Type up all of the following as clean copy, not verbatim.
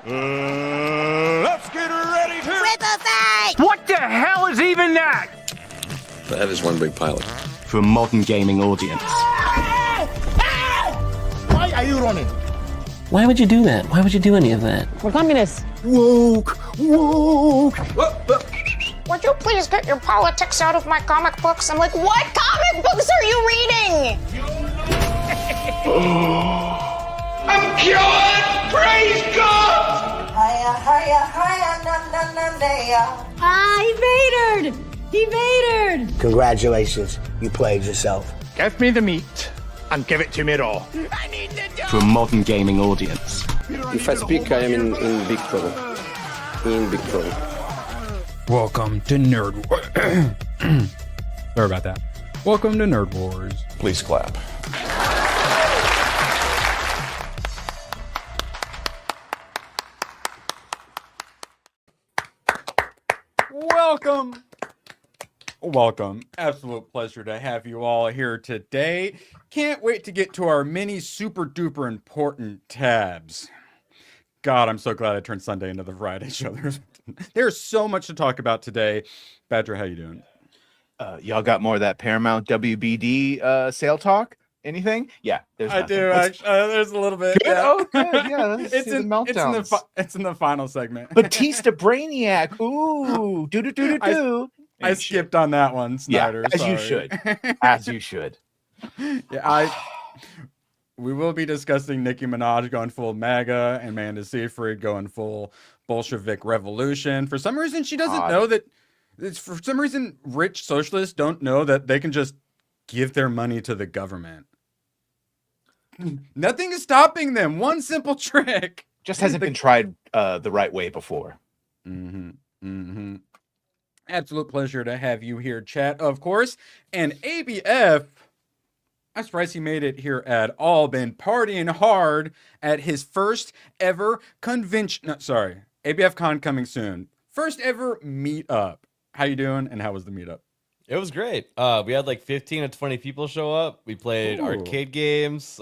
Let's get ready to Ripper fight! What the hell is even that? That is one big pilot. For a modern gaming audience. Why are you running? Why would you do that? Why would you do any of that? We're communists. Woke. Would you please get your politics out of my comic books? I'm like, what comic books are you reading? I'm cured! Praise God! He evaded! Congratulations, you played yourself. Give me the meat and give it to me raw. For a modern gaming audience. If I speak, I am in big trouble. In big trouble. Welcome to Nerd Wars. Sorry about that. Welcome to Nerd Wars. Please clap. Welcome. Absolute pleasure to have you all here today. Can't wait to get to our mini super duper important tabs. God, I'm so glad I turned Sunday into the Friday show. There's so much to talk about today. Badger, how you doing? Y'all got more of that Paramount WBD sale talk? Anything? Yeah, there's I nothing. do. There's a little bit. Good? Yeah. Oh, good. Yeah, let's it's see the in meltdowns. it's in the final segment. Batista Brainiac. Ooh, do. I skipped on that one, Snyder. Yeah, as you sorry. should. As you should. Yeah, we will be discussing Nicki Minaj going full MAGA and Amanda Seyfried going full Bolshevik revolution. For some reason, she doesn't know that. For some reason, rich socialists don't know that they can just give their money to the government. Nothing is stopping them. One simple trick. Just hasn't been tried the right way before. Absolute pleasure to have you here, chat, of course. And ABF, I'm surprised he made it here at all. Been partying hard at his first ever convention. No, sorry, ABF Con coming soon. First ever meetup. How you doing? And how was the meetup? It was great. We had like 15 to 20 people show up. We played arcade games.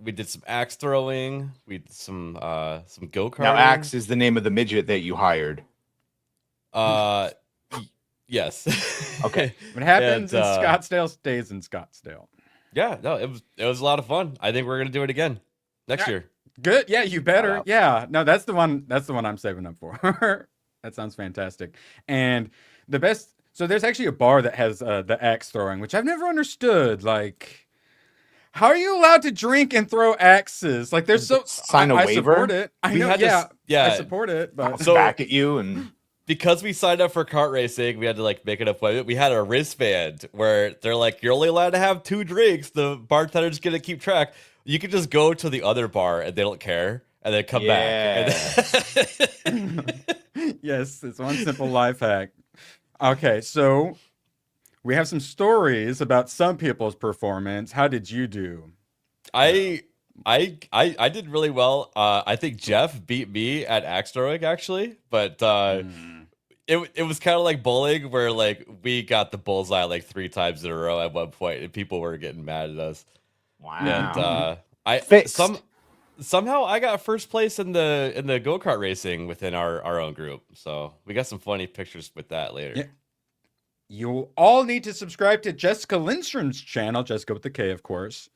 We did some axe throwing. We did some go-karting. Now, Axe is the name of the midget that you hired. Yes. Okay. What happens in Scottsdale stays in Scottsdale. Yeah, no, it was a lot of fun. I think we're gonna do it again next year. Good. Yeah, you better. Yeah. No, that's the one I'm saving up for. That sounds fantastic. And the best. So there's actually a bar that has the axe throwing, which I've never understood. Like, how are you allowed to drink and throw axes? Like, there's so sign a waiver. I support it. I know. I support it. But So back at you and. Because we signed up for kart racing, we had to like make an appointment. We had a wristband where they're like, you're only allowed to have 2 drinks. The bartender's gonna keep track. You can just go to the other bar and they don't care, and then come back. Yes, it's one simple life hack. Okay, so we have some stories about some people's performance. How did you do? I did really well. I think Jeff beat me at axe throwing actually, but it was kind of like bowling where like we got the bullseye like 3 times in a row at one point, and people were getting mad at us. Wow. And somehow I got first place in the go-kart racing within our own group. So we got some funny pictures with that later. Yeah. You all need to subscribe to Jessica Lindstrom's channel, Jessica with the K, of course,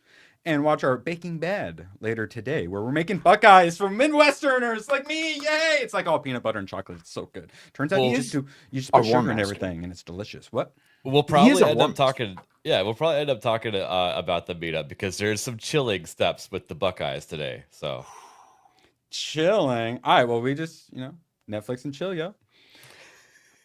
and watch our Baking Bad later today, where we're making Buckeyes for Midwesterners like me. Yay! It's like all peanut butter and chocolate. It's so good. Turns out you just put sugar in everything, and it's delicious. What? We'll probably end up talking. Yeah, we'll probably end up talking about the meetup because there's some chilling steps with the Buckeyes today. So chilling. All right. Well, we just Netflix and chill, yo.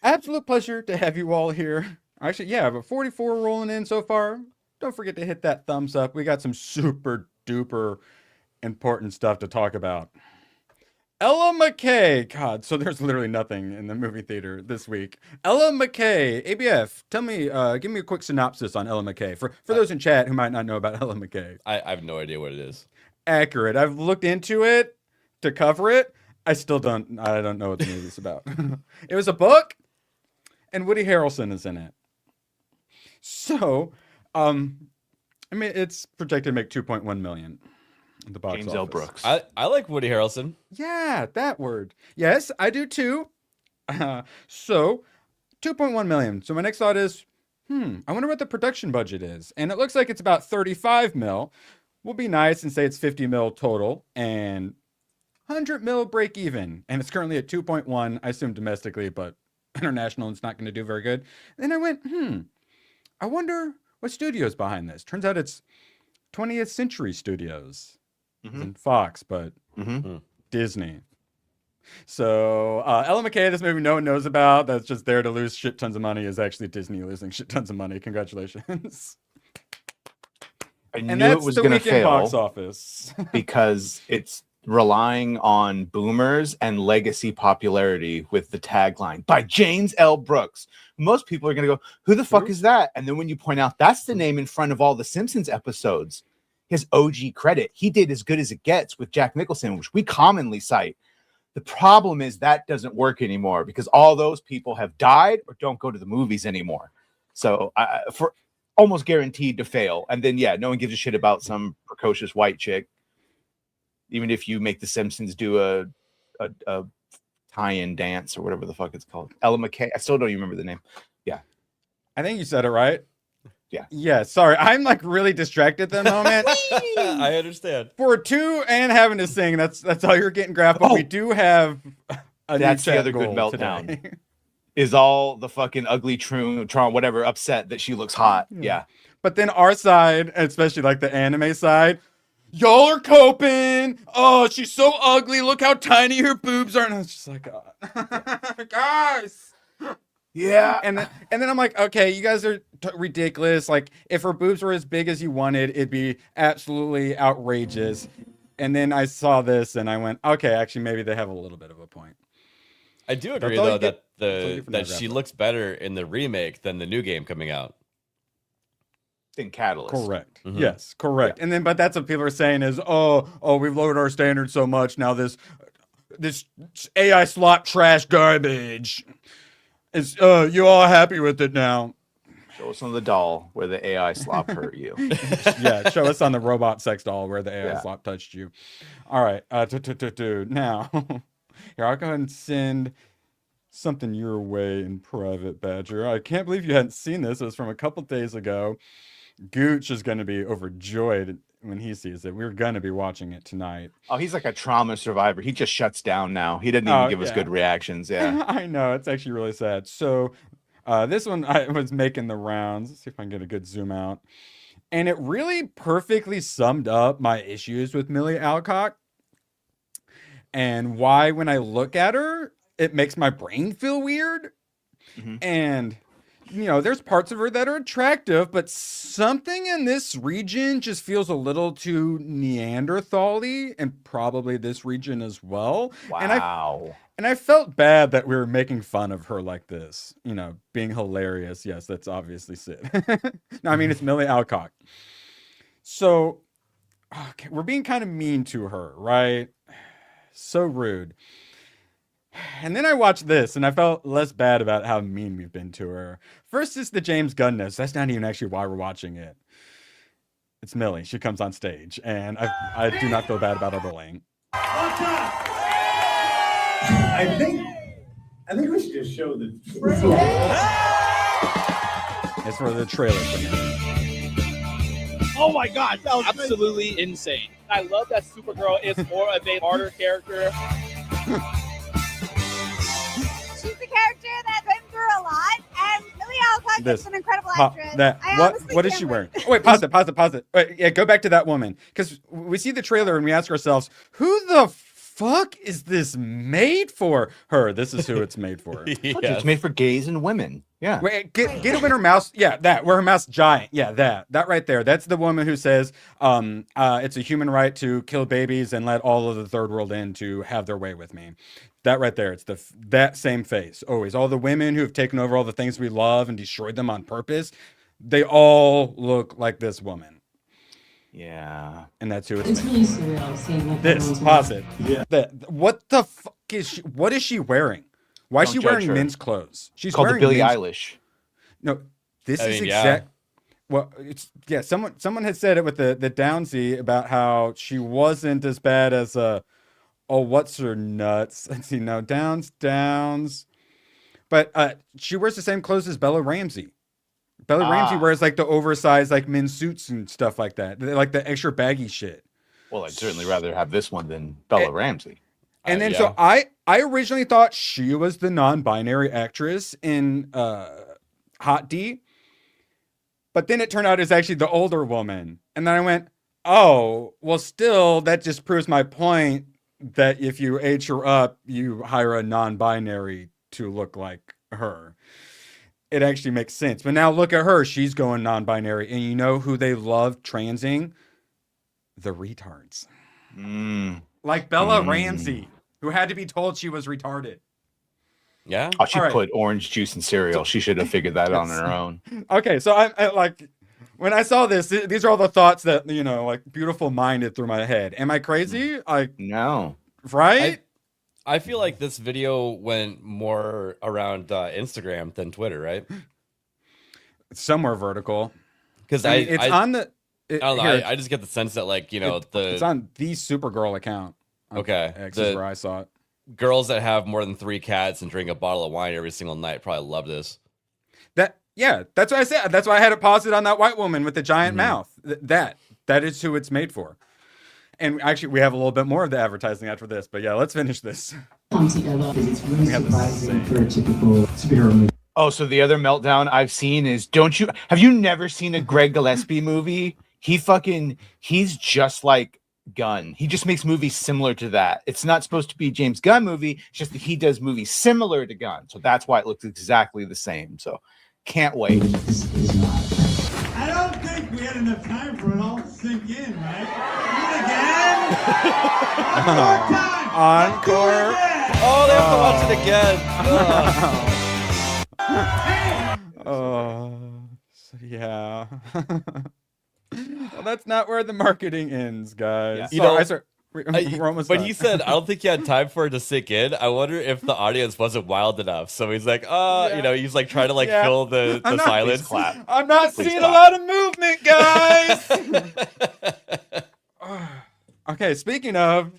Absolute pleasure to have you all here. Actually, yeah, but 44 rolling in so far. Don't forget to hit that thumbs up. We got some super duper important stuff to talk about. Ella McKay. God, so there's literally nothing in the movie theater this week. Ella McKay. ABF, tell me, give me a quick synopsis on Ella McKay. For those in chat who might not know about Ella McKay. I have no idea what it is. Accurate. I've looked into it to cover it. I don't know what the movie's about. It was a book, and Woody Harrelson is in it. So, I mean, it's projected to make $2.1 million. The box James L. office. Brooks. I like Woody Harrelson. Yeah, that word. Yes, I do too. So, 2.1 million. So my next thought is, I wonder what the production budget is. And it looks like it's about 35 mil. We'll be nice and say it's 50 mil total and 100 mil break even. And it's currently at 2.1, I assume domestically, but international it's not going to do very good. And then I went, I wonder what studio's behind this. Turns out it's 20th Century Studios. And Fox, but Disney. So Ella McKay, this movie no one knows about, that's just there to lose shit tons of money, is actually Disney losing shit tons of money. Congratulations. I knew it was going to fail box office because it's relying on boomers and legacy popularity with the tagline by James L. Brooks. Most people are going to go, who the fuck is that? And then when you point out that's the name in front of all the Simpsons episodes, his OG credit, he did As Good as It Gets with Jack Nicholson, which we commonly cite. The problem is that doesn't work anymore because all those people have died or don't go to the movies anymore. So for almost guaranteed to fail. And then, no one gives a shit about some precocious white chick. Even if you make the Simpsons do a tie-in dance or whatever the fuck it's called. Ella McKay. I still don't even remember the name. Yeah. I think you said it right. Yeah. Yeah. Sorry. I'm like really distracted at the moment. I understand. For 2 and having to sing, that's all you're getting, Graph. But we do have a That's new the chat other good goal meltdown. today. Is all the fucking ugly Tron, whatever, upset that she looks hot. Yeah. But then our side, especially like the anime side, y'all are coping. Oh, she's so ugly. Look how tiny her boobs are. And I was just like, guys. Yeah. And then I'm like, okay, you guys are ridiculous. Like, if her boobs were as big as you wanted, it'd be absolutely outrageous. And then I saw this and I went, okay, actually, maybe they have a little bit of a point. I do agree all though you get- that she looks better in the remake than the new game coming out. In Catalyst. Correct. Yes, correct. And then, but that's what people are saying is, oh, we've lowered our standards so much now. This AI slop trash garbage. Is you all happy with it now? Show us on the doll where the AI slop hurt you. Yeah, show us on the robot sex doll where the AI slop touched you. All right, now here I'll go ahead and send something your way in private, Badger. I can't believe you hadn't seen this. It was from a couple days ago. Gooch is going to be overjoyed when he sees it. We're going to be watching it tonight. Oh, he's like a trauma survivor. He just shuts down now. He doesn't even give us good reactions. Yeah. I know. It's actually really sad. So this one I was making the rounds. Let's see if I can get a good zoom out. And it really perfectly summed up my issues with Millie Alcock and why when I look at her, it makes my brain feel weird. And there's parts of her that are attractive, but something in this region just feels a little too Neanderthal-y, and probably this region as well. Wow. And I felt bad that we were making fun of her like this, being hilarious. Yes, that's obviously Sid. No, I mean, it's Millie Alcock. So, okay, we're being kind of mean to her, right? So rude. And then I watched this and I felt less bad about how mean we've been to her. First is the James Gunn news. That's not even actually why we're watching it. It's Millie. She comes on stage and I do not feel bad about her bullying. I think we should just show the It's for the trailer premiere. Oh my god, that was absolutely insane. I love that Supergirl is more of a martyr character. She's a character that's been through a lot, and Millie Alcock is an incredible actress. What is she wearing? Oh, wait, pause it. Wait, yeah, go back to that woman. Because we see the trailer and we ask ourselves, who the fuck is this made for? Her. This is who it's made for. Yes. It's made for gays and women. Yeah. Wait, get it when her mouth. Yeah, that where her mouth's giant. Yeah, that right there. That's the woman who says, it's a human right to kill babies and let all of the third world in to have their way with me. That right there. It's that same face. Always. All the women who have taken over all the things we love and destroyed them on purpose. They all look like this woman. Yeah. And that's who it's really surreal seeing what this. Pause it. Yeah. What the fuck is she? What is she wearing? Why is she wearing men's clothes? She's called wearing the Billie Eilish. No, this is exact. Well, someone had said it with the Downsy about how she wasn't as bad as what's her nuts? Let's see, no, Downs. But she wears the same clothes as Bella Ramsey. Bella Ramsey wears like the oversized like men's suits and stuff like that. Like the extra baggy shit. Well, I'd certainly rather have this one than Bella Ramsey. And then so I originally thought she was the non-binary actress in Hot D. But then it turned out it's actually the older woman. And then I went, oh, well, still, that just proves my point that if you age her up, you hire a non-binary to look like her. It actually makes sense. But now look at her. She's going non-binary. And you know who they love transing? The retards. Like Bella Ramsey, who had to be told she was retarded. Yeah. Oh, she put orange juice in cereal. She should have figured that on her own. Okay, so I like when I saw this, these are all the thoughts that like beautiful minded through my head. Am I crazy? No. Right? I feel like this video went more around Instagram than Twitter, right? Somewhere vertical. Because I don't know. I just get the sense that it's on the Supergirl account. Okay, X is where I saw it. Girls that have more than 3 cats and drink a bottle of wine every single night probably love this. That's what I said. That's why I had it paused on that white woman with the giant mouth. That is who it's made for. And actually, we have a little bit more of the advertising after this. But yeah, let's finish this. It's really surprising for a typical superhero movie. Oh, so the other meltdown I've seen is have you never seen a Greg Gillespie movie? He's just like Gunn. He just makes movies similar to that. It's not supposed to be a James Gunn movie. It's just that he does movies similar to Gunn. So that's why it looks exactly the same. So can't wait. I don't think we had enough time for it all to sink in, right? Do it again. Encore. Oh, they have to watch it again. Yeah. Well, that's not where the marketing ends, guys. Yeah. We're almost when done. he said, I don't think he had time for it to sink in, I wonder if the audience wasn't wild enough. So he's like, he's like trying to fill the silence. I'm not seeing a lot of movement, guys. Okay, speaking of,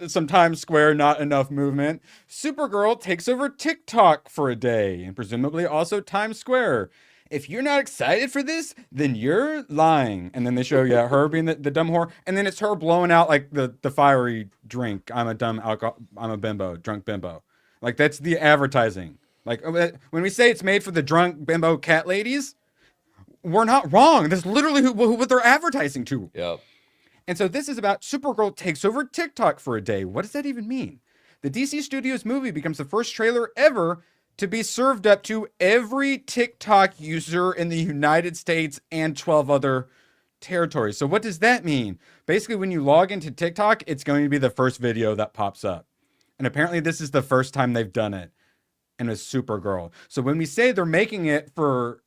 some Times Square, not enough movement. Supergirl takes over TikTok for a day, and presumably also Times Square. If you're not excited for this, then you're lying. And then they show her being the dumb whore, and then it's her blowing out like the fiery drink. I'm a bimbo, drunk bimbo. Like that's the advertising. Like when we say it's made for the drunk bimbo cat ladies, we're not wrong. That's literally what they're advertising to. Yep. And so this is about Supergirl takes over TikTok for a day. What does that even mean? The DC Studios movie becomes the first trailer ever to be served up to every TikTok user in the United States and 12 other territories. So what does that mean? Basically, when you log into TikTok, it's going to be the first video that pops up. And apparently this is the first time they've done it. And it's Supergirl. So when we say they're making it for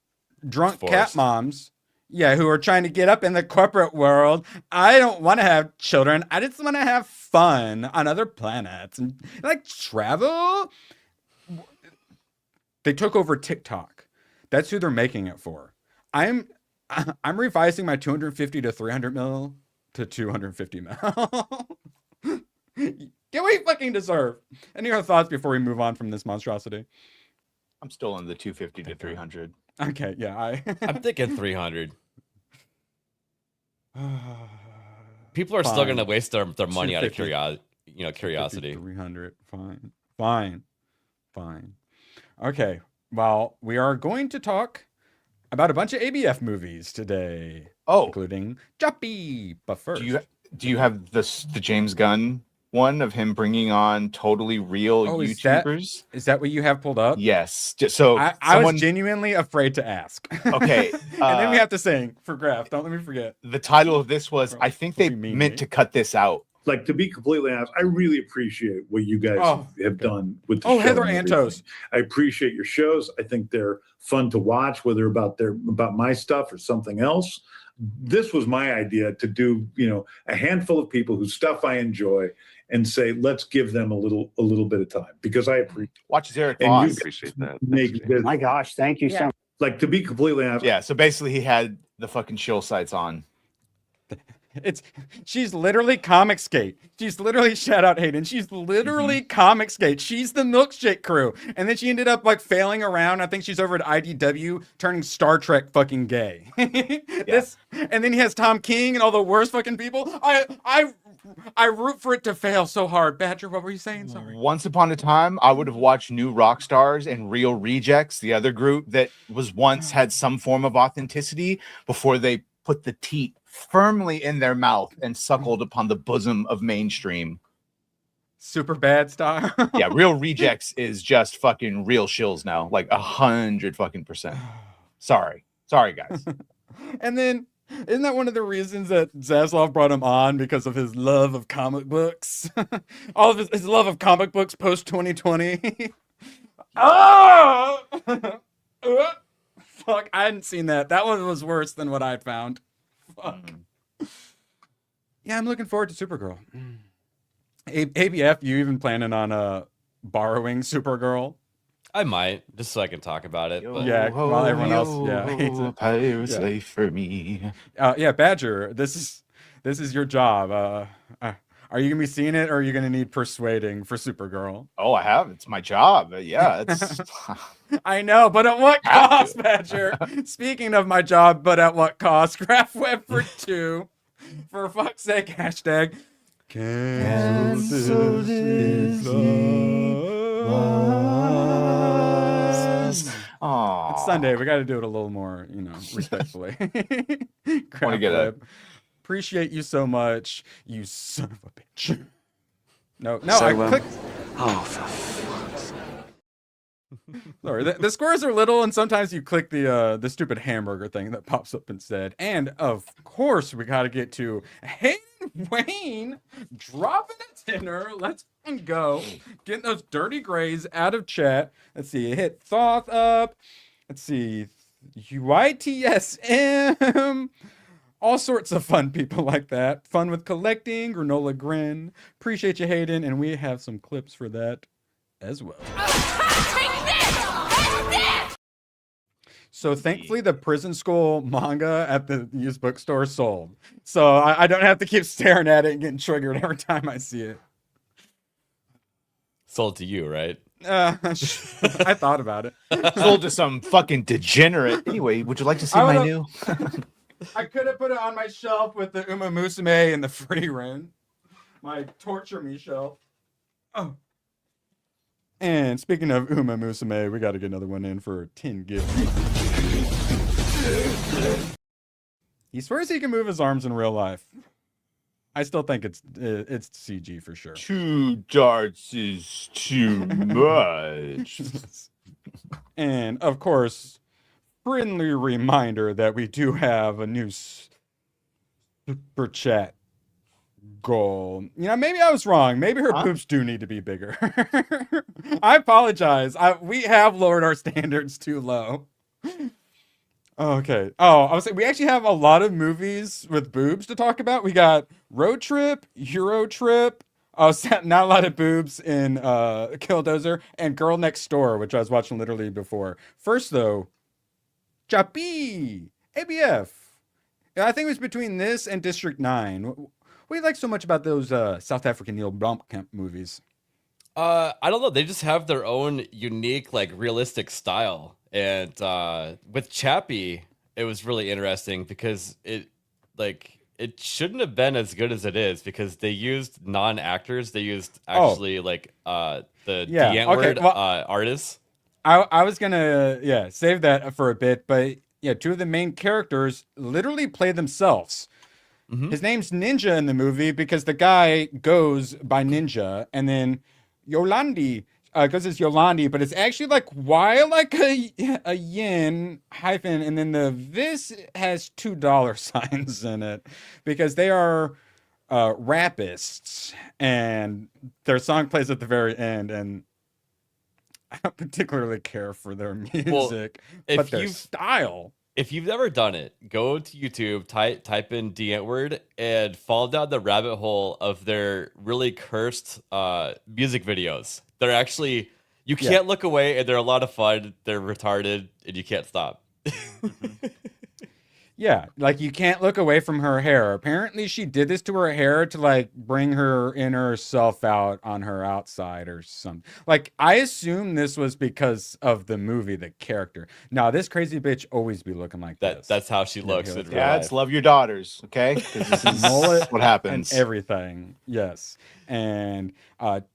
drunk cat moms, who are trying to get up in the corporate world, I don't want to have children. I just want to have fun on other planets and travel. They took over TikTok. That's who they're making it for. I'm revising my 250 to 300 mil to 250 mil. Get what you fucking deserve. Any other thoughts before we move on from this monstrosity? I'm still in the 250 to 300. Okay, yeah. I'm thinking 300. People are still going to waste their money out of curiosity. 300. Fine. Okay, well, we are going to talk about a bunch of ABF movies today. Including Juppie. But first, do you have the James Gunn one of him bringing on totally real YouTubers? Is that what you have pulled up? Yes. So I was genuinely afraid to ask. Okay. And then we have to sing for Graph. Don't let me forget. The title of this was, I think they meant to cut this out. Like, to be completely honest, I really appreciate what you guys have done with the show. Heather Antos. I appreciate your shows. I think they're fun to watch, whether about my stuff or something else. This was my idea to do, a handful of people whose stuff I enjoy and say, let's give them a little bit of time, because I appreciate. Watch Eric Voss. Appreciate that. My gosh, thank you so much. Like, to be completely honest. Yeah. So basically he had the fucking shill sights on. She's literally comic skate. She's literally shout out Hayden. She's literally comic skate. She's the milkshake crew. And then she ended up like failing around. I think she's over at IDW turning Star Trek fucking gay. And then he has Tom King and all the worst fucking people. I root for it to fail so hard. Badger, what were you saying? Sorry. Once upon a time, I would have watched New Rock Stars and Real Rejects, the other group that was once had some form of authenticity before they put the teat firmly in their mouth and suckled upon the bosom of mainstream. Super bad style. Yeah, Real Rejects is just fucking real shills now, like 100% Sorry, guys. And then, isn't that one of the reasons that Zaslav brought him on, because of his love of comic books? All of his love of comic books post 2020. Oh! Fuck, I hadn't seen that. That one was worse than what I found. Fuck. Yeah, I'm looking forward to Supergirl. ABF, you even planning on borrowing Supergirl? I might, just so I can talk about it. But... Yeah, while everyone else, hates it. Pirate's Life for me. Yeah, Badger, this is your job. Are you gonna be seeing it, or are you gonna need persuading for Supergirl? Oh, I have. It's my job. Yeah, it's. I know, but at what cost, Badger? Speaking of my job, but at what cost? Craft Web for 2. For fuck's sake, hashtag. Cancel Aww. It's Sunday. We got to do it a little more, respectfully. Want to get it. Appreciate you so much, you son of a bitch. No, I clicked. Oh, for fuck's sake. Sorry, the squares are little, and sometimes you click the stupid hamburger thing that pops up instead. And of course, we got to get to Hayden Wayne dropping a tenner. Let's go. Getting those dirty grays out of chat. Let's see. Hit Thoth up. Let's see. UITSM. All sorts of fun people like that. Fun with collecting. Granola Grin. Appreciate you, Hayden. And we have some clips for that as well. So thankfully, the Prison School manga at the used bookstore sold. So I don't have to keep staring at it and getting triggered every time I see it. Sold to you, right? I thought about it. Sold to some fucking degenerate. Anyway, would you like to see my new? I could have put it on my shelf with the Uma Musume and the Free Run. My torture me shelf. Oh. And speaking of Uma Musume, we got to get another one in for 10 gifts. He swears he can move his arms in real life. I still think it's CG for sure. 2 darts is too much. And of course, friendly reminder that we do have a new super chat goal. Maybe I was wrong. Maybe her boobs do need to be bigger. I apologize. We have lowered our standards too low. Okay. Oh, I was saying we actually have a lot of movies with boobs to talk about. We got Road Trip, Euro Trip. Not a lot of boobs in Killdozer, and Girl Next Door, which I was watching literally before. First though, Chappie, ABF. I think it was between this and District 9. What do you like so much about those South African Neil Blomkamp movies? I don't know. They just have their own unique, like, realistic style. And with Chappie, it was really interesting because it shouldn't have been as good as it is because they used non-actors. They used actually the N-word artists. I was gonna save that for a bit, but yeah, 2 of the main characters literally play themselves. Mm-hmm. His name's Ninja in the movie because the guy goes by Ninja, and then Yolandi goes as Yolandi, but it's actually like Y, like a yin hyphen, and then the this has $2 signs in it because they are rapists, and their song plays at the very end, and I don't particularly care for their music, but their style. If you've never done it, go to YouTube, type in D-word, and fall down the rabbit hole of their really cursed music videos. They're actually, you can't look away, and they're a lot of fun. They're retarded, and you can't stop. Yeah, like you can't look away from her hair. Apparently, she did this to her hair to like bring her inner self out on her outside or something. Like I assume this was because of the movie, the character. Now, this crazy bitch always be looking like this. That's how she looks in real Dads, life. love your daughters, okay? Because this is Mullet what happens. and everything. Yes. And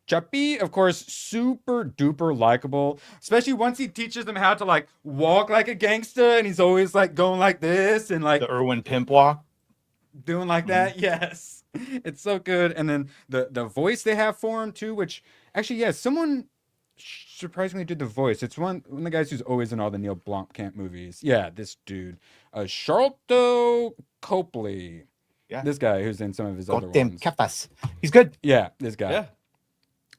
Chappie, of course, super duper likable, especially once he teaches them how to like walk like a gangster, and he's always like going like this and like The Irwin Pimp walk. doing like that. Yes, it's so good. And then the voice they have for him too, which actually, yeah, someone surprisingly did the voice. It's one of the guys who's always in all the Neil Blomkamp movies. Yeah, this dude, Charlton Copley. Yeah, this guy who's in some of his other Goddamn ones. Capas. He's good. Yeah, this guy. Yeah.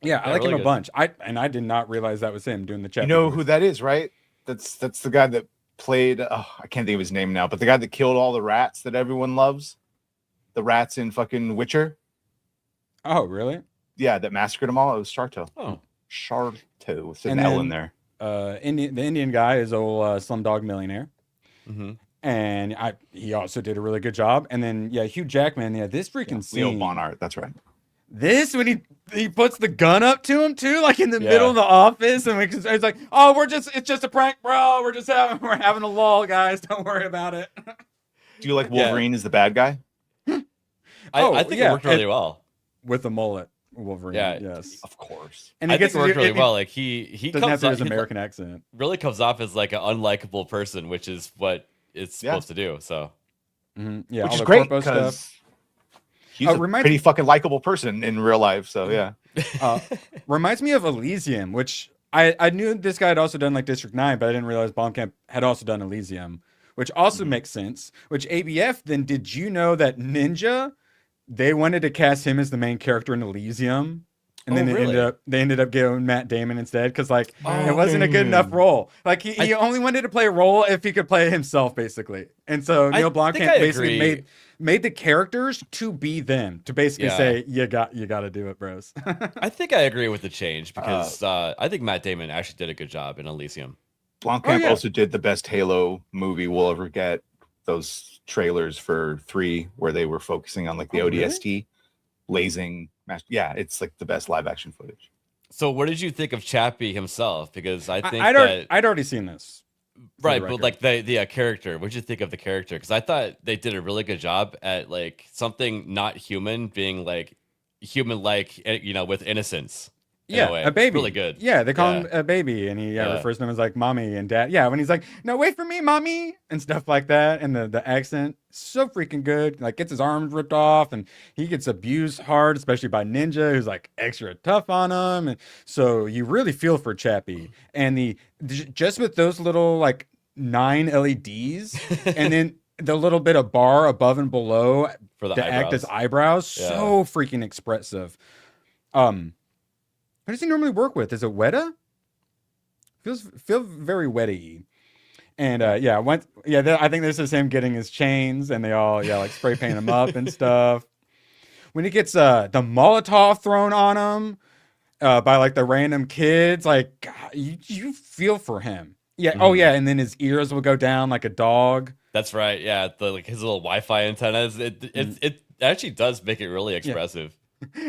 Yeah, I Yeah, like really him a good. bunch. I did not realize that was him doing the chat. You know who that is, right? That's the guy that played. Oh, I can't think of his name now, but the guy that killed all the rats that everyone loves, the rats in fucking Witcher. Oh, really? Yeah, that massacred them all. It was Sharto. Oh, Sharto with an And L then- in there. The Indian guy is old Slumdog Millionaire, Mm-hmm. and he also did a really good job. And then Hugh Jackman. Yeah, this freaking Leo scene. Bonart. That's right. This when he puts the gun up to him too, like in the Yeah. middle of the office, and it's like, oh, it's just a prank, bro. We're having a lull, guys. Don't worry about it. Do you like Yeah. Wolverine as the bad guy? I think it worked really well. with the mullet, Wolverine. Yeah. Yes, Of course. and I he think gets it worked really it well. Like he doesn't have comes to do off, his he American accent. really comes off as like an unlikable person, which is what it's Yeah. supposed to do. So Yeah, Which all is the great corpo because he's Oh, a reminds- pretty fucking likable person in real life. So yeah. Reminds me of Elysium, which I knew this guy had also done like District 9, but I didn't realize Blomkamp had also done Elysium, which also makes sense. Which ABF, then did you know that Ninja, they wanted to cast him as the main character in Elysium? And then really? they ended up giving Matt Damon instead because like it wasn't a good enough role. Like he only wanted to play a role if he could play himself, basically. And so Neil think Blomkamp I basically agree. made the characters to be them, to basically Yeah. say you got to do it, bros. I think I agree with the change because I think Matt Damon actually did a good job in Elysium. Blomkamp yeah. also did the best Halo movie we'll ever get. Those trailers for 3 where they were focusing on like the Oh, really? ODST, lasing. Yeah, it's like the best live action footage. So what did you think of Chappie himself? Because I think I'd already seen this. right, the but like the character. What did you think of the character? Because I thought they did a really good job at like something not human being like human-like, with innocence. in Yeah, way. a baby. It's really good. Yeah, they call Yeah. him a baby, and he Yeah. refers to him as like mommy and dad. Yeah, when he's like, "No, wait for me, mommy," and stuff like that, and the accent so freaking good. Like gets his arms ripped off, and he gets abused hard, especially by Ninja, who's like extra tough on him, and so you really feel for Chappie. And just with those little like 9 LEDs, and then the little bit of bar above and below For the to act as eyebrows, Yeah. so freaking expressive. What does he normally work with? Is it Weta? Feel very Weta-y. And I think this is him getting his chains, and they all like spray paint him up and stuff. When he gets the Molotov thrown on him by like the random kids, like God, you feel for him. Yeah. Oh yeah, and then his ears will go down like a dog. That's right. Yeah, his little Wi-Fi antennas. It actually does make it really expressive.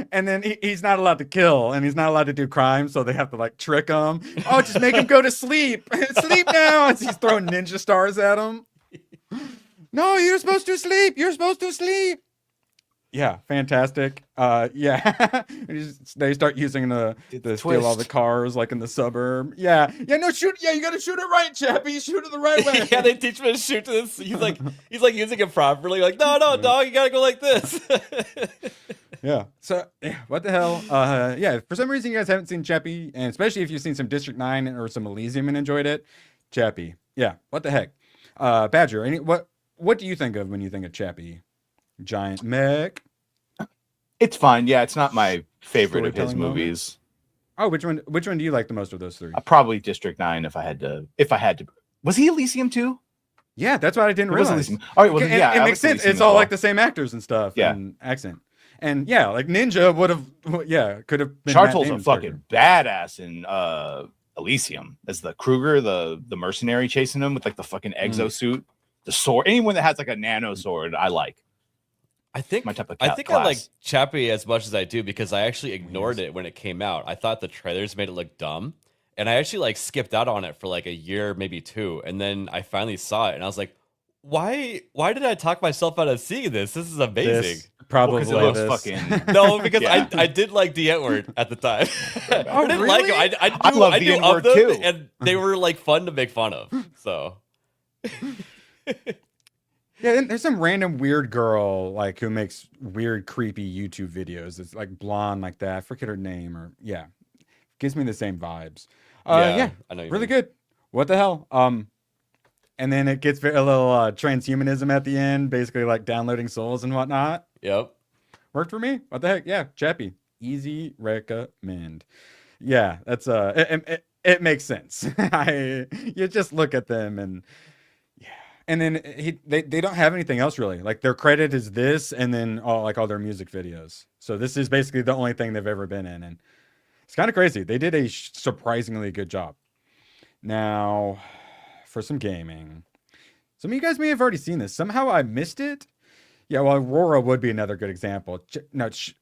And then he's not allowed to kill, and he's not allowed to do crime, so they have to like trick him. Oh, just make him go to sleep. Sleep now. As he's throwing ninja stars at him. No, you're supposed to sleep. You're supposed to sleep. Yeah, fantastic. Yeah, they start using to steal all the cars, like in the suburb. Yeah, no, shoot. Yeah, you gotta shoot it right, Chappie. Shoot it the right way. Yeah, they teach him to shoot to this. He's like using it properly. Like, no, dog, you gotta go like this. Yeah. So, what the hell? Yeah. For some reason, you guys haven't seen Chappie, and especially if you've seen some District 9 or some Elysium and enjoyed it, Chappie. Yeah. What the heck? Badger. What do you think of when you think of Chappie? Giant mech. It's fine. Yeah, it's not my favorite of his Storytelling moment? movies. Oh, which one do you like the most of those three? Probably District 9 if I had to. Was he Elysium too? Yeah, that's what I didn't It was realize. Elysium. All right, well, And yeah, it I makes like sense. Elysium It's as all well. like the same actors and stuff. Yeah. And accent. And yeah, like Ninja could have been. Matt Charlton's a Damon's fucking badass in Elysium as the Kruger, the mercenary chasing him with like the fucking exosuit. the sword. Anyone that has like a nano sword, I like. I think my type of I think class. I like Chappie as much as I do because I actually ignored it when it came out. I thought the trailers made it look dumb, and I actually like skipped out on it for like a year, maybe 2, and then I finally saw it, and I was like, "Why did I talk myself out of seeing this? This is amazing." This, probably it looks fucking. No, because Yeah. I did like the N-word at the time. I didn't really? like him. I love I the knew N-word of them, too. and they were like fun to make fun of. So. Yeah, and there's some random weird girl like who makes weird, creepy YouTube videos. It's like blonde like that. I forget her name, or gives me the same vibes. Yeah, I know. Really good. What the hell? And then it gets a little transhumanism at the end, basically like downloading souls and whatnot. Yep. Worked for me. What the heck? Yeah, Chappie. Easy recommend. Yeah, that's it makes sense. You just look at them and and then they don't have anything else really. Like their credit is this, and then all their music videos. So this is basically the only thing they've ever been in, and it's kind of crazy. They did a surprisingly good job. Now, for some gaming, some of you guys may have already seen this. Somehow I missed it. Yeah, well, Aurora would be another good example.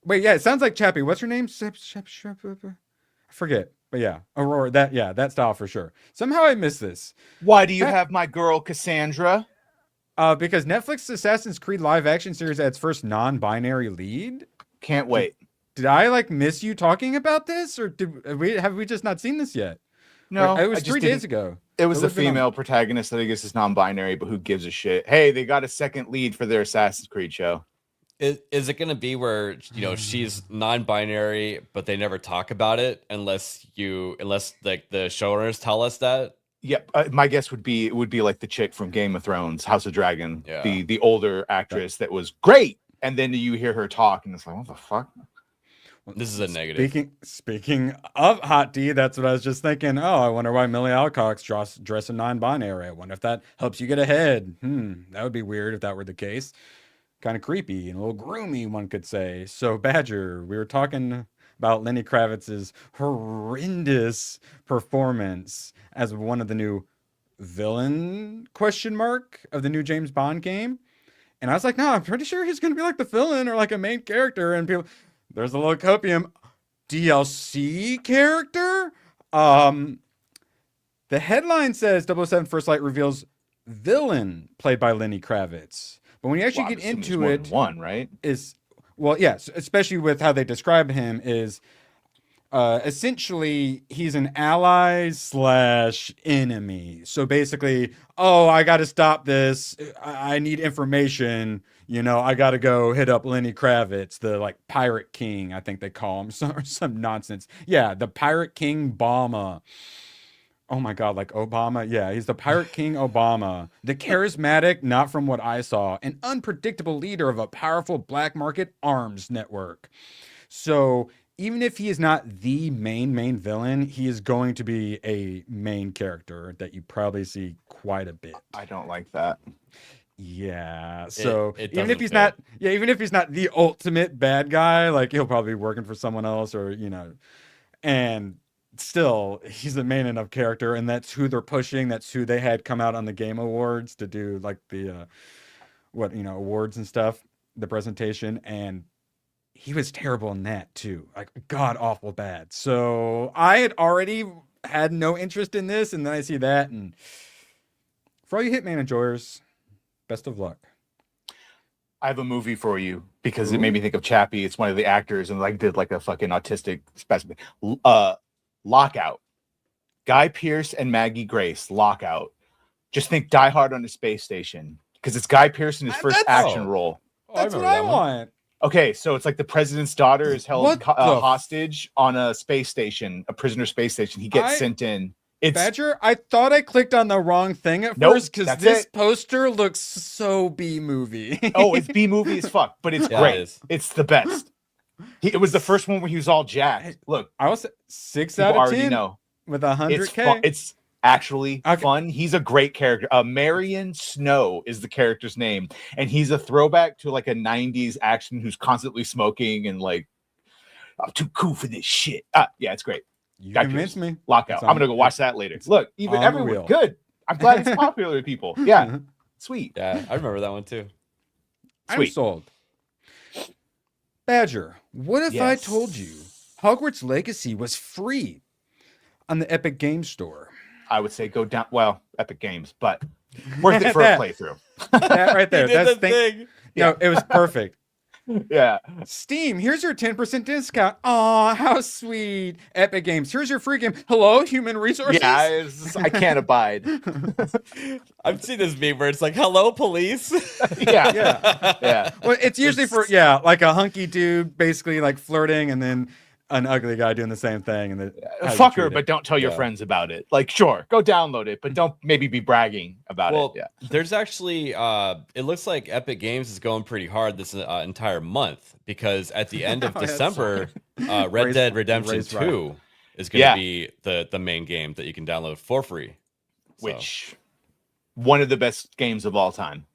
Wait, yeah, it sounds like Chappie. What's her name? I forget. But yeah, Aurora, that style for sure. Somehow I missed this. Why do you have my girl Cassandra? Because Netflix Assassin's Creed live action series adds first non-binary lead. Can't wait. Did I miss you talking about this, or have we just not seen this yet? No, it was 3 days ago. It was the female protagonist that I guess is non-binary, but who gives a shit? Hey, they got a second lead for their Assassin's Creed show. Is it going to be where she's non-binary, but they never talk about it unless like the showrunners tell us that? Yep, my guess would be it would be like the chick from Game of Thrones, House of Dragon, the older actress that was great, and then you hear her talk, and it's like, what the fuck? This is a negative. Speaking of hot tea, that's what I was just thinking. Oh, I wonder why Millie Alcock's dressing non-binary. I wonder if that helps you get ahead. That would be weird if that were the case. Kind of creepy and a little groomy, one could say. So, Badger, we were talking about Lenny Kravitz's horrendous performance as one of the new villain of the new James Bond game. And I was like, no, I'm pretty sure he's going to be like the villain or like a main character. And people, there's a little copium DLC character. The headline says 007 First Light reveals villain played by Lenny Kravitz. But when you actually get into it, right? Yes, especially with how they describe him is essentially he's an ally / enemy. So basically, I got to stop this. I need information. I got to go hit up Lenny Kravitz, the pirate king, I think they call him, some nonsense. Yeah, the pirate king Obama. Oh my God, like Obama? Yeah, he's the Pirate King Obama, the charismatic, not from what I saw, an unpredictable leader of a powerful black market arms network. So even if he is not the main villain, he is going to be a main character that you probably see quite a bit. I don't like that. Yeah. So even if he's not the ultimate bad guy, like he'll probably be working for someone else or, and still he's a main enough character, and that's who they're pushing. That's who they had come out on the Game Awards to do like the awards and stuff, the presentation, and he was terrible in that too, like god awful bad. So I had already had no interest in this, and then I see that, and for all you Hitman enjoyers, best of luck. I have a movie for you because it made me think of Chappie. It's one of the actors and did a fucking autistic specimen. Lockout. Guy Pearce and Maggie Grace. Lockout. Just think Die Hard on a space station because it's Guy Pearce in his first action role. That's what I want. Okay, so it's like the president's daughter is held hostage on a space station, a prisoner space station. He gets sent in. Badger, I thought I clicked on the wrong thing at first because this poster looks so B-movie. Oh, it's B-movie as fuck, but it's great. It's the best. It was the first one where he was all jacked. Look, I was 6 out of 10 with 100K. It's actually fun. He's a great character. Marion Snow is the character's name, and he's a throwback to like a 90s action who's constantly smoking and like, I'm too cool for this shit. Yeah, it's great. You convinced me. Lockout. I'm gonna go watch that later. Look, even everyone good. I'm glad it's popular with people. Yeah. Sweet. Yeah, I remember that one too. I'm Sweet. sold. Badger, what if I told you Hogwarts Legacy was free on the Epic Games Store? I would say go down. Well, Epic Games, but worth it for a playthrough. That right there. He did That's the thing. No, it was perfect. Yeah. Steam, here's your 10% discount. Aw, how sweet. Epic Games, here's your free game. Hello, human resources. Yeah, I can't abide. I've seen this meme where it's like, "Hello, police." Yeah. Well, it's usually for like a hunky dude basically like flirting, and then an ugly guy doing the same thing. And Fuck her, but don't tell your friends about it. Like, sure, go download it, but don't maybe be bragging about it. Yeah. There's actually, it looks like Epic Games is going pretty hard this entire month, because at the end of December, Red Dead Redemption 2 is going to be the main game that you can download for free. Which, one of the best games of all time.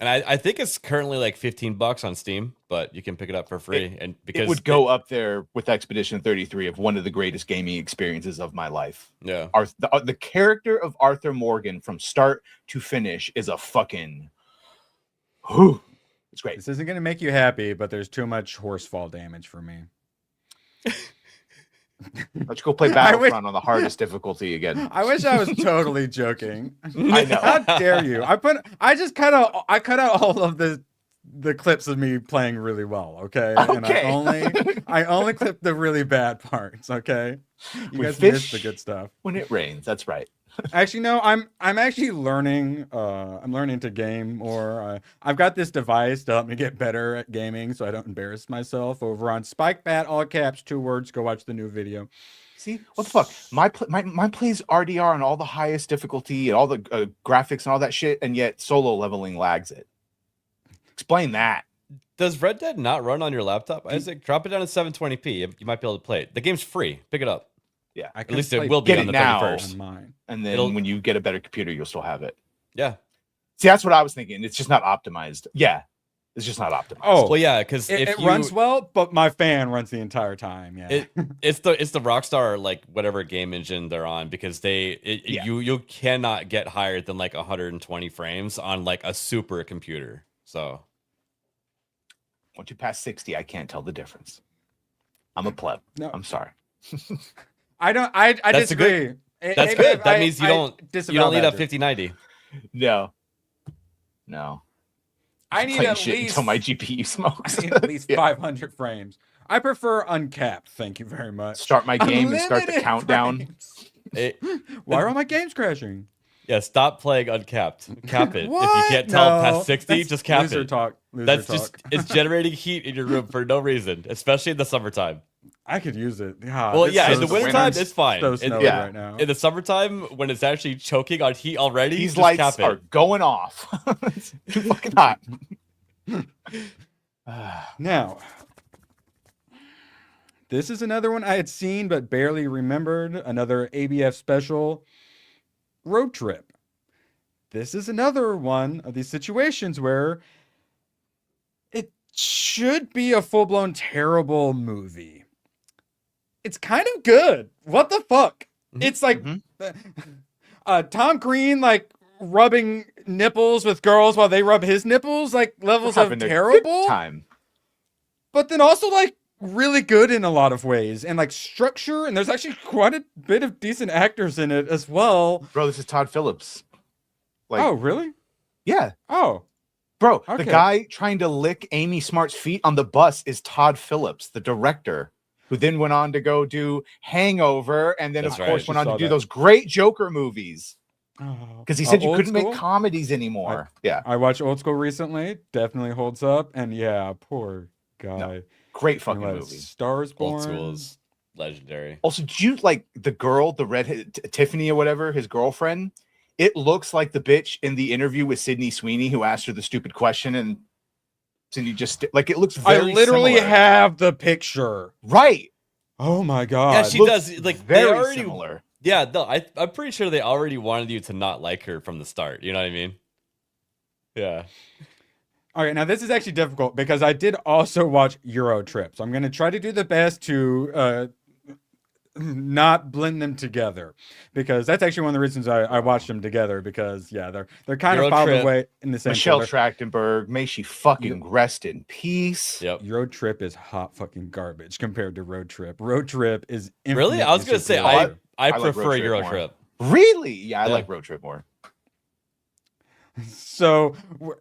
And I think it's currently like $15 on Steam, but you can pick it up for free. And because it would go up there with Expedition 33 of one of the greatest gaming experiences of my life. Yeah. The character of Arthur Morgan from start to finish is a fucking... Whew, it's great. This isn't going to make you happy, but there's too much horse fall damage for me. Let's go play Battlefront on the hardest difficulty again. I wish I was totally joking. I know. How dare you? I cut out all of the clips of me playing really well, okay? And I only clipped the really bad parts, okay? You guys missed the good stuff. When it rains, that's right. Actually, no, I'm actually learning. I'm learning to game more. I've got this device to help me get better at gaming, so I don't embarrass myself. Over on SpikeBat, all caps, 2 words. Go watch the new video. See, what the fuck? My plays RDR on all the highest difficulty and all the graphics and all that shit, and yet solo leveling lags it. Explain that. Does Red Dead not run on your laptop, Isaac? Drop it down to 720p. You might be able to play it. The game's free. Pick it up. Yeah, at least it will be on the 31st. And then when you get a better computer, you'll still have it. Yeah. See, that's what I was thinking. It's just not optimized. Yeah, it's just not optimized. Oh, well, yeah, because it runs well, but my fan runs the entire time. Yeah, it's the Rockstar, like, whatever game engine they're on, because you cannot get higher than like 120 frames on like a super computer. So once you pass 60, I can't tell the difference. I'm a pleb. No, I'm sorry. I disagree. That's good. That means you don't need a 5090. No. I need at least until my GPU smokes. I need at least 500 frames. I prefer uncapped. Thank you very much. Start my game and start the countdown. Why are all my games crashing? Yeah, stop playing uncapped. Cap it. If you can't tell past 60, just cap loser it. Talk. It's generating heat in your room for no reason, especially in the summertime. I could use it. Well, yeah, in the wintertime, it's fine. So snowy right now. In the summertime, when it's actually choking on heat already, these just lights cap it. are going off. It's too fucking hot. Now, this is another one I had seen but barely remembered. Another ABF special, Road Trip. This is another one of these situations where it should be a full-blown terrible movie. It's kind of good. What the fuck? It's like Tom Green like rubbing nipples with girls while they rub his nipples, like levels of terrible time. But then also like really good in a lot of ways, and like structure, and there's actually quite a bit of decent actors in it as well. Bro, this is Todd Phillips. Like, oh, really? Yeah. Oh. Bro, Okay. the guy trying to lick Amy Smart's feet on the bus is Todd Phillips, the director, who then went on to go do Hangover, and then, That's of course, right. went on to Saw do that. those great Joker movies. Because he said you Old couldn't School? make comedies anymore. Yeah. I watched Old School recently. Definitely holds up. And yeah, poor guy. Great fucking Let movie. Stars Born. Old School is legendary. Also, did you like the girl, the redhead, Tiffany or whatever, his girlfriend? It looks like the bitch in the interview with Sydney Sweeney who asked her the stupid question, and Sydney just like it looks very I literally similar. have the picture. Right. Oh my god. Yeah, she looks does. Like, very they already, similar. Yeah, no, I'm pretty sure they already wanted you to not like her from the start. You know what I mean? Yeah. All right, now this is actually difficult because I did also watch Euro Trip. So I'm going to try to do the best to not blend them together, because that's actually one of the reasons I watched them together, because they're kind of filed away in the same Michelle folder. Trachtenberg, may she fucking rest in peace. Yep. Road Trip is hot fucking garbage compared to Road Trip. Road Trip is really. I was gonna say I prefer like Euro Trip. Really? Yeah, I like Road Trip more. So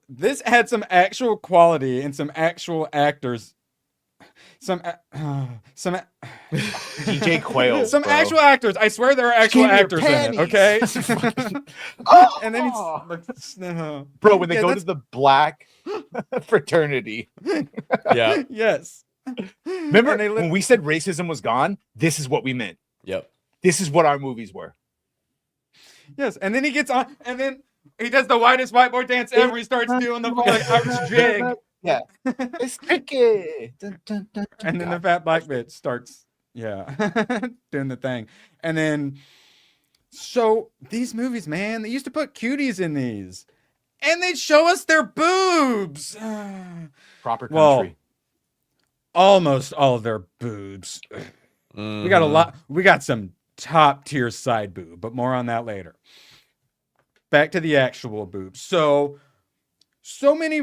this had some actual quality and some actual actors. Some DJ Quayle. Some bro. actual actors. I swear there are actual Skin your actors in it. Okay. And then he's bro, when they go to the black fraternity. Yeah. Yes. Remember when we said racism was gone? This is what we meant. Yep. This is what our movies were. Yes. And then he gets on, and then he does the whitest white boy dance ever. He starts doing the Irish jig. Yeah. It's tricky. And then the fat black bitch starts, doing the thing. And then, so these movies, man, they used to put cuties in these, and they'd show us their boobs. Proper country. Well, almost all of their boobs. We got a lot. We got some top tier side boob, but more on that later. Back to the actual boobs. So many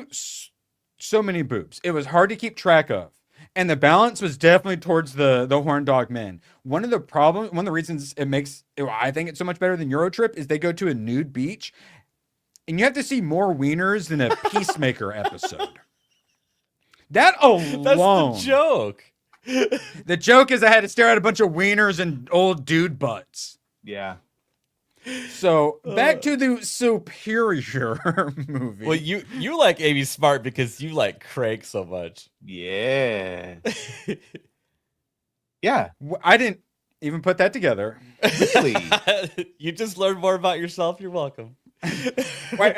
boobs. It was hard to keep track of. And the balance was definitely towards the horn dog men. One of the reasons I think it's so much better than Euro Trip is they go to a nude beach, and you have to see more wieners than a Peacemaker episode. That alone. That's the joke. The joke is I had to stare at a bunch of wieners and old dude butts. Yeah. So back to the Superior movie. Well, you like Amy Smart because you like Craig so much. Yeah. Yeah. I didn't even put that together. Really? You just learned more about yourself. You're welcome. Wait,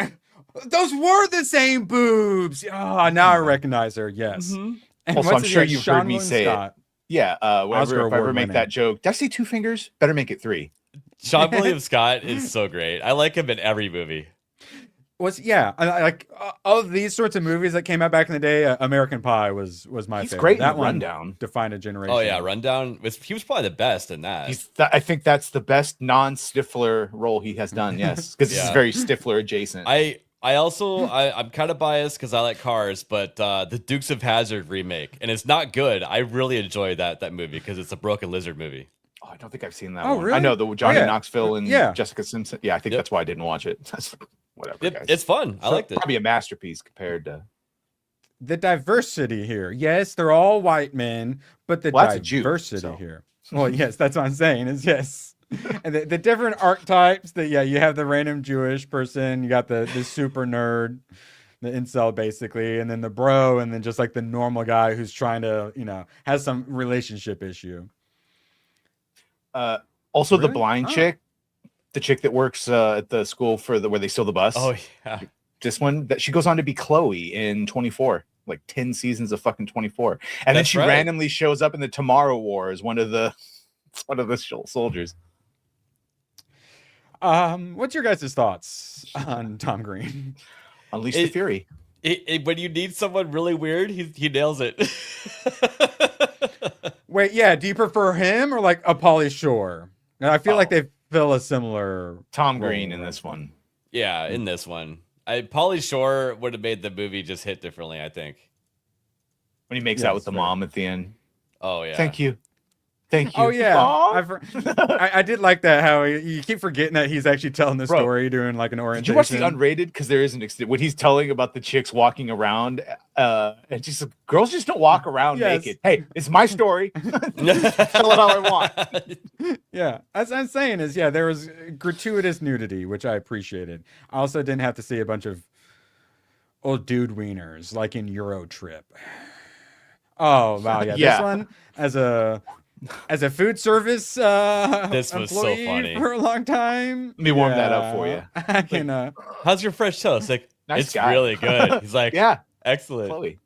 those were the same boobs. Oh, now I recognize her. Yes. Mm-hmm. And also, I'm sure you've heard me say Scott. it. Yeah. If I ever make that joke, did I say 2 fingers? Better make it 3. Sean William Scott is so great. I like him in every movie. I like of these sorts of movies that came out back in the day. American Pie was my favorite. Great. That one Rundown defined a generation. Oh yeah, Rundown. He was probably the best in that. I think that's the best non-Stifler role he has done. Yes, because this is very Stifler adjacent. I'm kind of biased because I like cars, but the Dukes of Hazzard remake, and it's not good. I really enjoy that movie because it's a Broken Lizard movie. Oh, I don't think I've seen that Oh, one. really? I know the Johnny Knoxville and Yeah. Jessica Simpson. Yeah, I think that's why I didn't watch it. Whatever, guys. It's fun. I liked it. Probably a masterpiece compared to the diversity here. Yes, they're all white men, but the that's a Jew, diversity here. Well, yes, that's what I'm saying. Is yes. And the different archetypes that you have the random Jewish person, you got the super nerd, the incel basically, and then the bro, and then just like the normal guy who's trying to, has some relationship issue. Also Really? the blind chick, the chick that works at the school where they steal the bus. Oh yeah. This one that she goes on to be Chloe in 24, like 10 seasons of fucking 24. And then she randomly shows up in the Tomorrow War as one of the soldiers. What's your guys' thoughts on Tom Green? Unleash the Fury. When you need someone really weird, he nails it. Wait, do you prefer him or like a Pauly Shore? I feel like they fill a similar Tom Green in this one. Yeah, in this one. Pauly Shore would have made the movie just hit differently, I think. When he makes out with the mom at the end. Oh yeah. Thank you. Thank you. Oh yeah, I did like that. How you keep forgetting that he's actually telling the story, doing like an orientation. Did you watch the unrated? Because there is when he's telling about the chicks walking around, and just girls just don't walk around naked. Hey, it's my story. Tell it how I want. Yeah, as I'm saying is, there was gratuitous nudity, which I appreciated. I also didn't have to see a bunch of old dude wieners like in Euro Trip. Oh wow, this one as a food service this was so funny for a long time. Let me warm that up for you. I can, how's your fresh toast? Like, nice it's guy. really good. He's like, yeah, excellent. Chloe.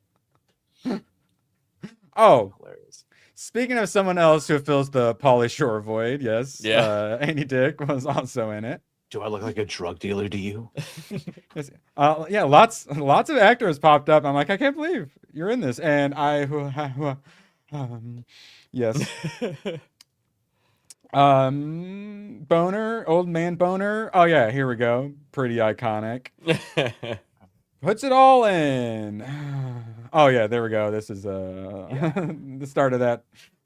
Oh, hilarious. Speaking of someone else who fills the Pauly Shore void, yes, yeah, Andy Dick was also in it. Do I look like a drug dealer to you? Lots of actors popped up. I'm like, I can't believe you're in this, and yes. Boner, old man boner. Oh yeah, here we go. Pretty iconic. Puts it all in. Oh yeah, there we go. This is the start of that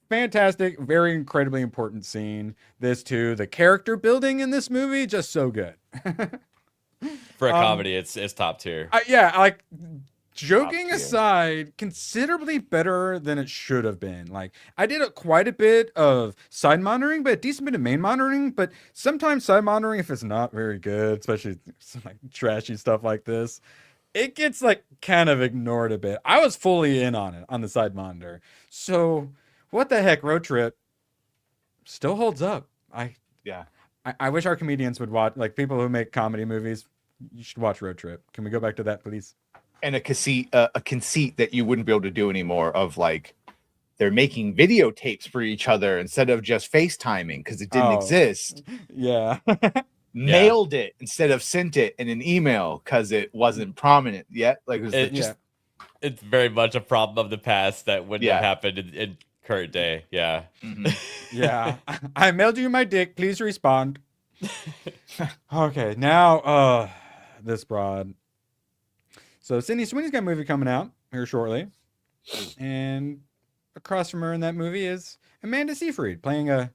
fantastic, very incredibly important scene. This too, the character building in this movie just so good. For a comedy, it's top tier. Yeah, like joking aside, considerably better than it should have been. Like I did quite a bit of side monitoring, but a decent bit of main monitoring. But sometimes side monitoring, if it's not very good, especially some like trashy stuff like this, it gets like kind of ignored a bit. I was fully in on it on the side monitor. So what the heck, Road Trip still holds up. I wish our comedians would watch, like people who make comedy movies. You should watch Road Trip. Can we go back to that, please? And a conceit that you wouldn't be able to do anymore of like they're making videotapes for each other instead of just FaceTiming because it didn't exist. Yeah. Mailed it instead of sent it in an email because it wasn't prominent yet. Like it's very much a problem of the past that wouldn't have happened in current day. Yeah. Yeah. I mailed you my dick. Please respond. Okay, now this broad. So Sydney Sweeney's got a movie coming out here shortly. And across from her in that movie is Amanda Seyfried playing a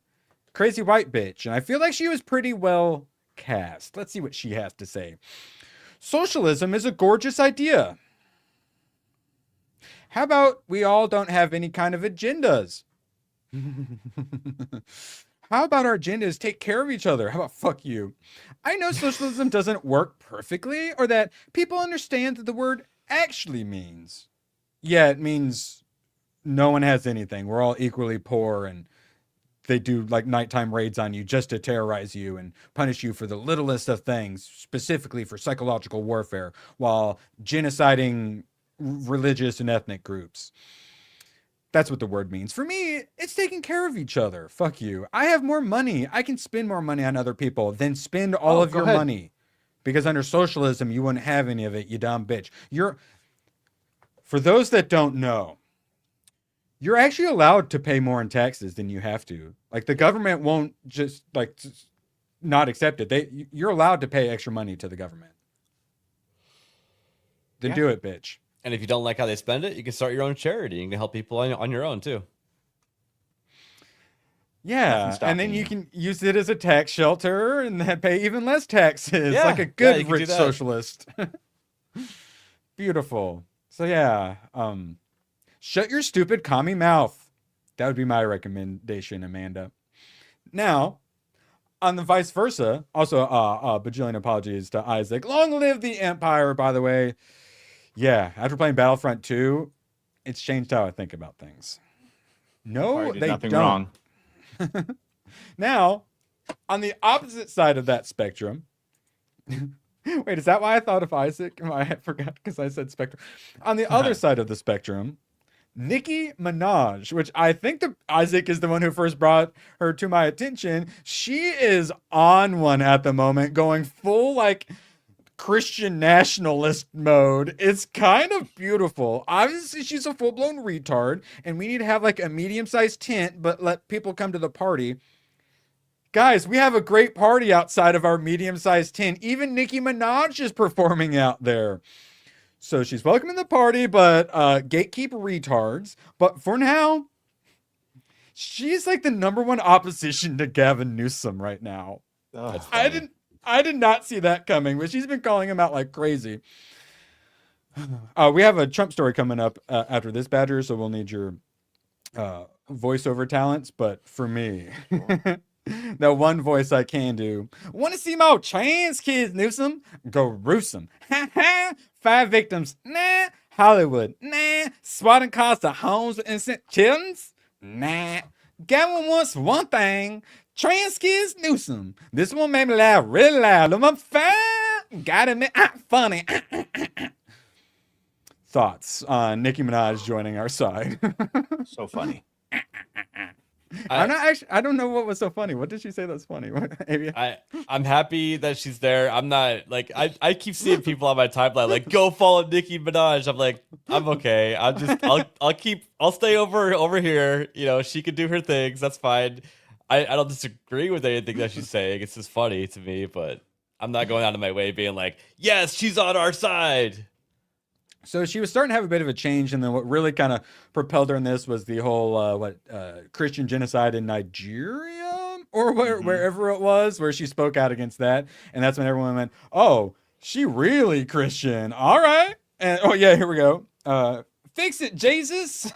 crazy white bitch. And I feel like she was pretty well cast. Let's see what she has to say. Socialism is a gorgeous idea. How about we all don't have any kind of agendas? How about our agendas take care of each other? How about fuck you? I know socialism doesn't work perfectly or that people understand that the word actually means. Yeah, it means no one has anything. We're all equally poor and they do like nighttime raids on you just to terrorize you and punish you for the littlest of things, specifically for psychological warfare, while genociding religious and ethnic groups. That's what the word means. For me, it's taking care of each other. Fuck you. I have more money. I can spend more money on other people than spend all of your money. Because under socialism, you wouldn't have any of it, you dumb bitch. For those that don't know, you're actually allowed to pay more in taxes than you have to. Like the government won't just not accept it. You're allowed to pay extra money to the government. Then do it, bitch. And if you don't like how they spend it, you can start your own charity. You can help people on your own too. Yeah, and then you can use it as a tax shelter and then pay even less taxes, like a good rich socialist. Beautiful. So yeah, shut your stupid commie mouth. That would be my recommendation, Amanda. Now, on the vice versa, also bajillion apologies to Isaac. Long live the Empire, by the way. Yeah, after playing Battlefront 2, it's changed how I think about things. No, they nothing don't. Wrong. Now, on the opposite side of that spectrum, wait, is that why I thought of Isaac? I forgot because I said spectrum. On the other side of the spectrum, Nicki Minaj, which I think Isaac is the one who first brought her to my attention. She is on one at the moment, going full like Christian nationalist mode. It's kind of beautiful. Obviously, she's a full-blown retard, and we need to have like a medium-sized tent, but let people come to the party. Guys, we have a great party outside of our medium-sized tent. Even Nicki Minaj is performing out there. So she's welcome in the party, but gatekeep retards. But for now, she's like the @1 opposition to Gavin Newsom right now. I did not see that coming, but she's been calling him out like crazy. We have a Trump story coming up after this, Badger, so we'll need your voiceover talents. But for me, the one voice I can do, want to see more trans kids, Newsom? Go Gruesome. 5 victims. Nah. Hollywood. Nah. Swatting cars to homes with innocent children? Nah. Gavin wants one thing. Trans kids, Newsom. This one made me laugh really loud. I'm fine. Got it, funny. Thoughts on Nicki Minaj joining our side? So funny. I don't know what was so funny. What did she say that's funny? I'm happy that she's there. I'm not like I keep seeing people on my timeline like go follow Nicki Minaj. I'm like, I'm okay. I'll stay over here. You know, she can do her things. That's fine. I don't disagree with anything that she's saying. It's just funny to me, but I'm not going out of my way being like, yes, she's on our side. So she was starting to have a bit of a change, and then what really kind of propelled her in this was the whole Christian genocide in Nigeria or wherever it was, where she spoke out against that, and that's when everyone went, "Oh, she really Christian, all right." And oh yeah, here we go. Fix it, Jesus.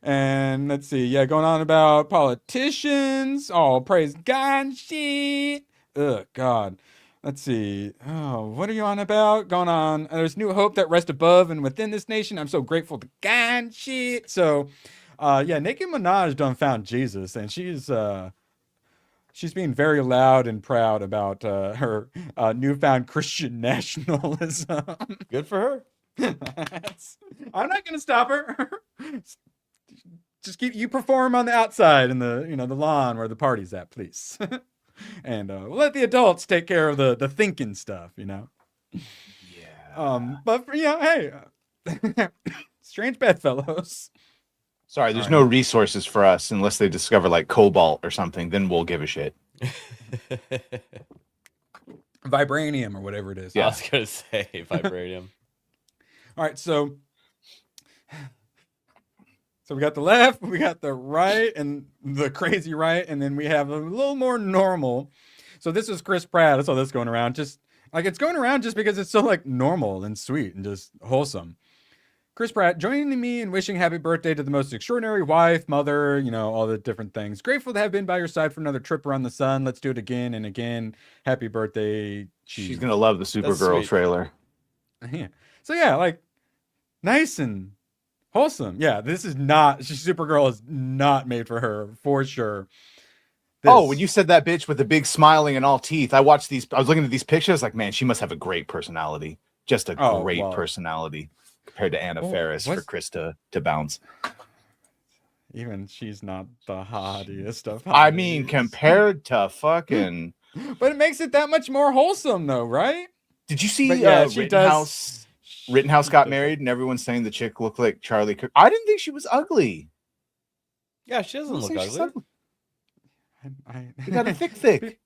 And let's see, yeah, going on about politicians. Oh, praise God and shit. Ugh, God. Let's see. Oh, what are you on about? Going on. There's new hope that rests above and within this nation. I'm so grateful to God and shit. So, yeah, Nicki Minaj done found Jesus, and she's being very loud and proud about her newfound Christian nationalism. Good for her. I'm not gonna stop her. Just you perform on the outside in the the lawn where the party's at, please. And we'll let the adults take care of the thinking stuff, Yeah. But hey, strange bedfellows. Sorry, there's no resources for us unless they discover like cobalt or something. Then we'll give a shit. Vibranium or whatever it is. Yeah. I was gonna say vibranium. All right, so we got the left, we got the right, and the crazy right, and then we have a little more normal. So this is Chris Pratt. I saw this going around. Just like it's going around just because it's so like normal and sweet and just wholesome. Chris Pratt joining me in wishing happy birthday to the most extraordinary wife, mother, all the different things. Grateful to have been by your side for another trip around the sun. Let's do it again and again. Happy birthday. She's gonna love the Supergirl trailer. Yeah. So yeah, like nice and wholesome. Yeah, this is not. Supergirl is not made for her for sure. Oh, when you said that bitch with the big smiling and all teeth, I watched these. I was looking at these pictures, like, man, she must have a great personality. Just a great personality compared to Anna Faris for Chris to bounce. Even she's not the hottiest of. I mean, compared to fucking. But it makes it that much more wholesome, though, right? Did you see? She does. Rittenhouse got married, and everyone's saying the chick looked like Charlie Cook. I didn't think she was ugly. Yeah, she doesn't look ugly. You got a thick.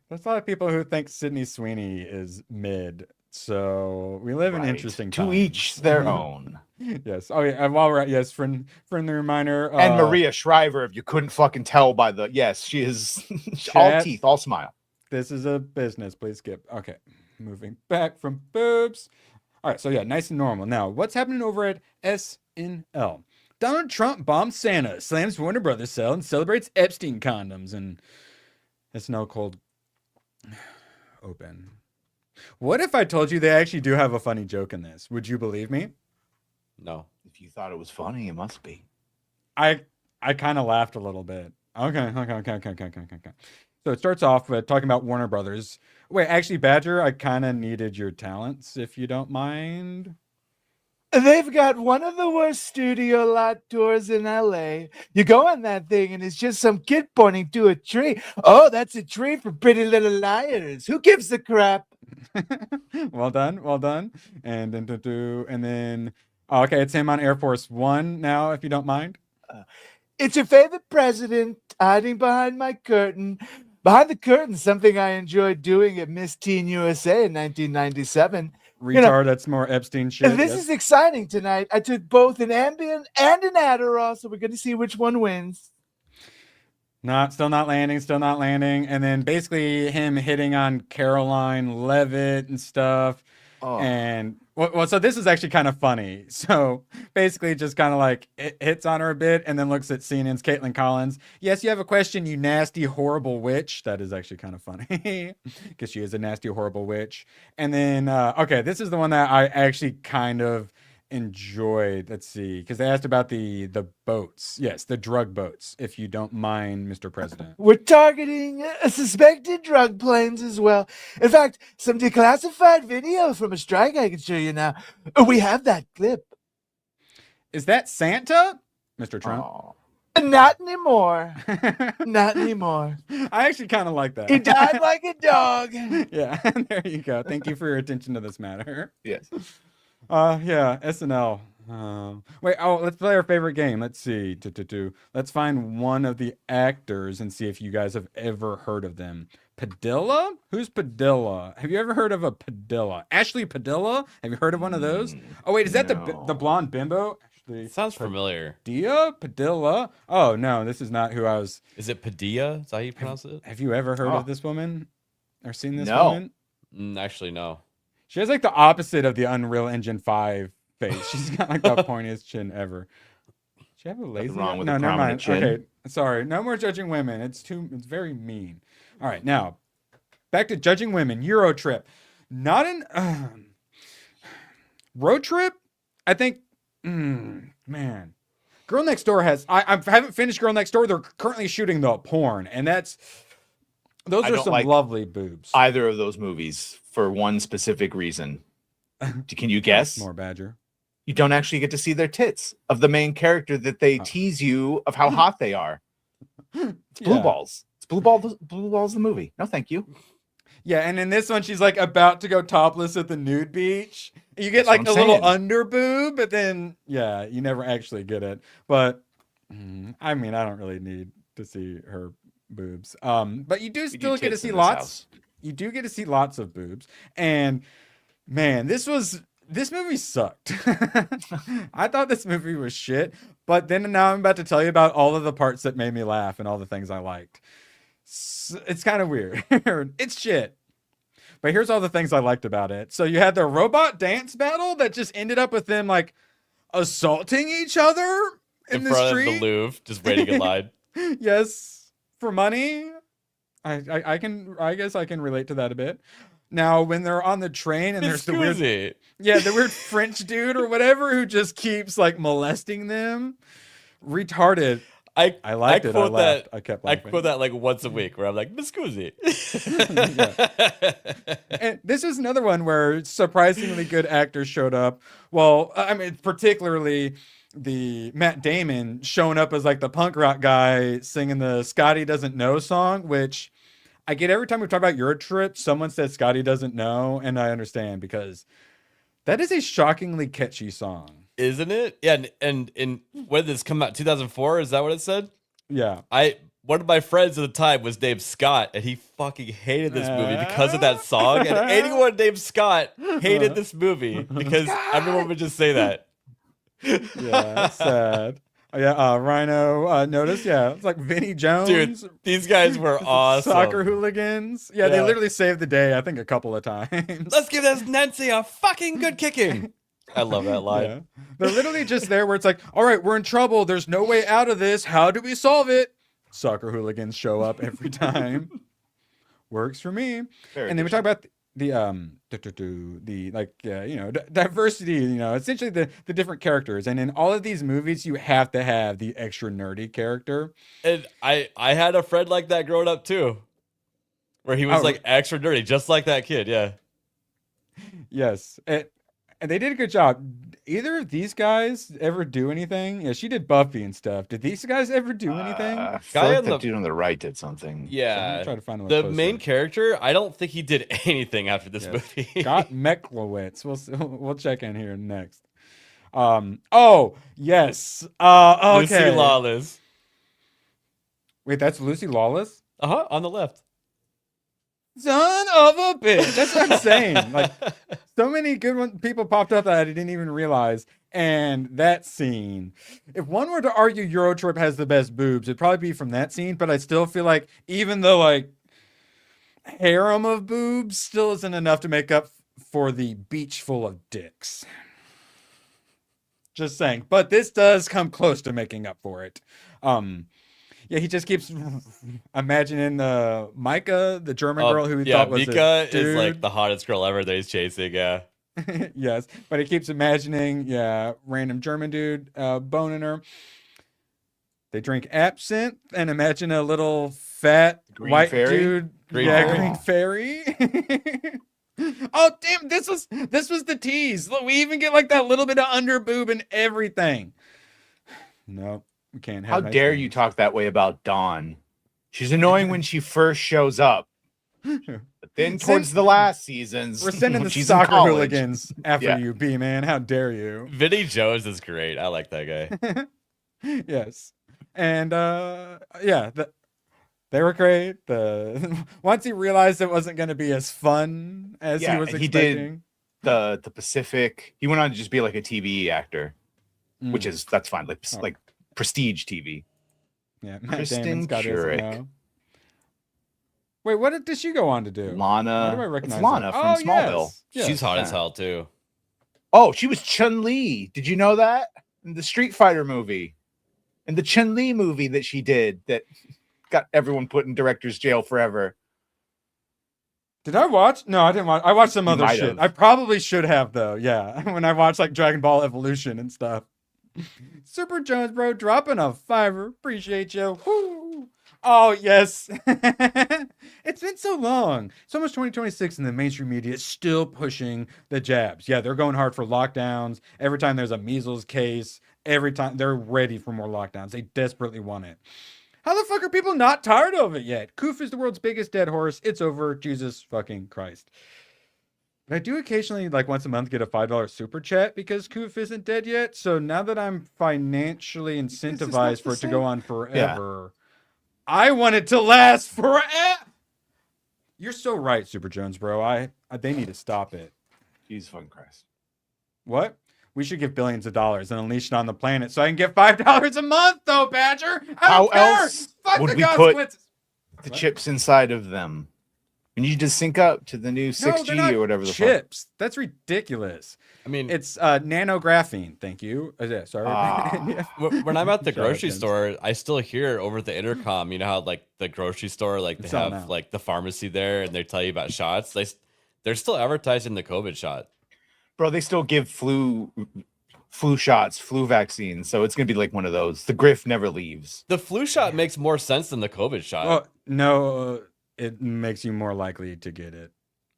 There's a lot of people who think Sydney Sweeney is mid. So we live in interesting times. To each their own. Yes. Oh yeah. While we're at friendly reminder. And Maria Shriver, if you couldn't fucking tell by the she is all teeth, all smile. This is a business. Please skip. Okay. Moving back from boobs. All right. So yeah, nice and normal. Now, what's happening over at SNL? Donald Trump bombs Santa, slams Warner Brothers cell, and celebrates Epstein condoms. And SNL cold open. What if I told you they actually do have a funny joke in this? Would you believe me? No. If you thought it was funny, it must be. I kind of laughed a little bit. Okay. So it starts off with talking about Warner Brothers. Wait, actually, Badger, I kind of needed your talents, if you don't mind. They've got one of the worst studio lot tours in LA. You go on that thing and it's just some kid pointing to a tree. Oh, that's a tree for Pretty Little Liars. Who gives a crap? Well done. And then okay, it's him on Air Force One now, if you don't mind. It's your favorite president hiding behind my curtain. Behind the curtain, something I enjoyed doing at Miss Teen USA in 1997. Retard, that's more Epstein shit. This is exciting tonight. I took both an Ambien and an Adderall, so we're going to see which one wins. Still not landing. And then basically him hitting on Caroline Levitt and stuff. Oh. And so this is actually kind of funny. So basically just kind of like it hits on her a bit and then looks at CNN's Caitlin Collins. Yes, you have a question, you nasty, horrible witch. That is actually kind of funny because she is a nasty, horrible witch. And then, okay, this is the one that I actually kind of enjoyed. Let's see, because they asked about the boats. Yes, the drug boats, if you don't mind, Mr. President. We're targeting suspected drug planes as well. In fact, some declassified video from a strike I can show you now. We have that clip. Is that Santa, Mr. Trump? Oh. Not anymore. Not anymore. I actually kind of like that. He died like a dog. Yeah, there you go. Thank you for your attention to this matter. Yes. Yeah, SNL. Wait, let's play our favorite game. Let's see. Let's find one of the actors and see if you guys have ever heard of them. Padilla? Who's Padilla? Have you ever heard of a Padilla? Ashley Padilla? Have you heard of one of those? Oh, wait, is that the blonde bimbo? Actually, sounds familiar. Padilla? Oh, no, this is not who I was. Is it Padilla? Is that how you pronounce it? Have you ever heard of this woman? Or seen this woman? Actually, no. She has like the opposite of the Unreal Engine 5 face. She's got like the pointiest chin ever. She have a lazy wrong with no, the never mind. chin. Okay, sorry. No more judging women. It's very mean. All right, now back to judging women. Euro Trip. Not an Road Trip. I think man. Girl Next Door has I haven't finished Girl Next Door. They're currently shooting the porn, and those are some lovely boobs. Either of those movies for one specific reason. Can you guess? More Badger. You don't actually get to see their tits of the main character that they tease you of how hot they are. It's Blue Balls. It's Blue Balls the movie. No, thank you. Yeah, and in this one, she's like about to go topless at the nude beach. You get like a little under boob, but then you never actually get it. But I mean, I don't really need to see her boobs. But you do still get to see lots. You do get to see lots of boobs. And man, this movie sucked. I thought this movie was shit, but then now I'm about to tell you about all of the parts that made me laugh and all the things I liked. It's kind of weird. It's shit. But here's all the things I liked about it. So you had the robot dance battle that just ended up with them like assaulting each other in the front street. of the Louvre, just waiting in line. Yes, for money. I guess I can relate to that a bit. Now, when they're on the train and there's the weird French dude or whatever who just keeps like molesting them, retarded. I liked it. I laughed. I kept laughing. I quote that like once a week where I'm like, "Mi scusi." And this is another one where surprisingly good actors showed up. Well, I mean, particularly the Matt Damon showing up as like the punk rock guy singing the Scotty Doesn't Know song, which I get every time we talk about Euro Trip, someone says Scotty Doesn't Know, and I understand because that is a shockingly catchy song. Isn't it? Yeah, and when did this come out? 2004? Is that what it said? Yeah. One of my friends at the time was named Scott, and he fucking hated this movie because of that song. And anyone named Scott hated this movie because everyone would just say that. Yeah, that's sad. Yeah, Rhino noticed. Yeah, it's like Vinnie Jones. Dude, these guys were awesome. Soccer hooligans. Yeah, they literally saved the day, I think, a couple of times. Let's give this Nancy a fucking good kicking. I love that line. Yeah. They're literally just there where it's like, all right, we're in trouble. There's no way out of this. How do we solve it? Soccer hooligans show up every time. Works for me. And then we talk about the diversity, essentially the different characters. And in all of these movies, you have to have the extra nerdy character. And I had a friend like that growing up too, where he was like extra nerdy, just like that kid. Yeah. Yes. And they did a good job. Either of these guys ever do anything? Yeah, she did Buffy and stuff. Did these guys ever do anything? The dude on the right did something. Yeah. So try to find the main character, I don't think he did anything after this movie. Scott Mecklowitz. We'll check in here next. Oh, yes. Okay. Lucy Lawless. Wait, that's Lucy Lawless? On the left. Son of a bitch. That's what I'm saying. Like, so many good people popped up that I didn't even realize. And that scene, if one were to argue Euro Trip has the best boobs, it'd probably be from that scene. But I still feel like even the like harem of boobs still isn't enough to make up for the beach full of dicks. Just saying. But this does come close to making up for it. Yeah, he just keeps imagining Micah, the German girl who he thought was Mika is like the hottest girl ever that he's chasing. Yeah. Yes, but he keeps imagining, random German dude boning her. They drink absinthe and imagine a little fat white dude. Green fairy. Oh damn! This was the tease. Look, we even get like that little bit of under boob and everything. Nope. How dare you talk that way about Dawn? She's annoying when she first shows up. But then towards the last seasons, We're sending the she's in soccer college. hooligans after Yeah. you, B-man. How dare you? Vinny Jones is great. I like that guy. Yes. And yeah, they were great. Once he realized it wasn't going to be as fun as he was and expecting. He did the Pacific. He went on to just be like a TV actor, which that's fine, like prestige TV. Yeah, Matt Kristen Damon's got his Curick. now. Wait, what did she go on to do? Lana. Why do I recognize It's Lana her? from Oh, Smallville. yes. She's hot Yeah. as hell too. Oh, she was Chun-Li. Did you know that? In the Street Fighter movie. In the Chun-Li movie that she did that got everyone put in director's jail forever. Did I watch? No, I didn't watch. I watched some You other might shit. have. I probably should have though. Yeah, when I watched like Dragon Ball Evolution and stuff. Super Jones, bro, dropping a $5. Appreciate you. Woo. Oh yes. It's been so long. So much 2026 and the mainstream media is still pushing the jabs. Yeah, they're going hard for lockdowns. Every time there's a measles case, every time they're ready for more lockdowns. They desperately want it. How the fuck are people not tired of it yet? Koof is the world's biggest dead horse. It's over. Jesus fucking Christ. But I do occasionally, like once a month, get a $5 super chat because Koof isn't dead yet. So now that I'm financially incentivized for it to go on forever, I want it to last forever. You're so right, Super Jones, bro. They need to stop it. Jesus fucking Christ. What? We should give billions of dollars and unleash it on the planet so I can get $5 a month, though, Badger. How else Fuck would the we put consequences. the chips inside of them? We need to sync up to the new 6G they're not or whatever the chips. Fuck. That's ridiculous. I mean, it's nanographene. Thank you. Yeah, sorry. Yeah. When I'm at the Shout out, grocery James. store, I still hear over the intercom. You know how like the grocery store, like they selling have out. like the pharmacy there, and they tell you about shots. They're still advertising the COVID shot. Bro, they still give flu shots, flu vaccines. So it's going to be like one of those. The grift never leaves. The flu shot makes more sense than the COVID shot. Well, no, it makes you more likely to get it.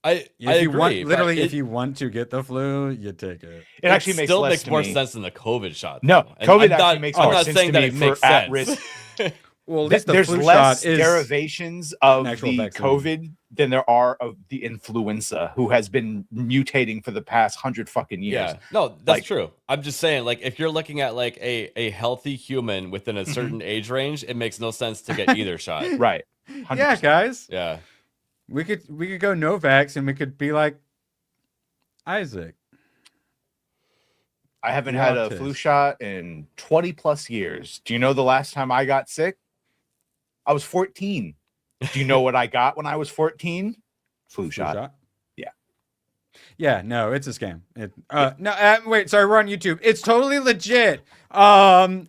I you want, agree. literally, but if you want to get the flu, you take it. It actually makes still less makes to more me. sense than the COVID shot. No, though. And COVID I'm actually not, makes I'm more not sense saying to that me it for makes at-risk. sense. Well, at least the There's flu less shot is derivations of an actual the vaccine. COVID than there are of the influenza, who has been mutating for the past 100 fucking years. Yeah, no, that's Like- true. I'm just saying, like, if you're looking at like a healthy human within a certain age range, it makes no sense to get either shot. Right. Yeah, 100%. guys. Yeah. We could go Novax and we could be like Isaac. I haven't The had a autist. flu shot in 20 plus years. Do you know the last time I got sick? I was 14. Do you know what I got when I was 14? Flu shot. Yeah. Yeah, no, it's a scam. Wait, sorry, we're on YouTube. It's totally legit. I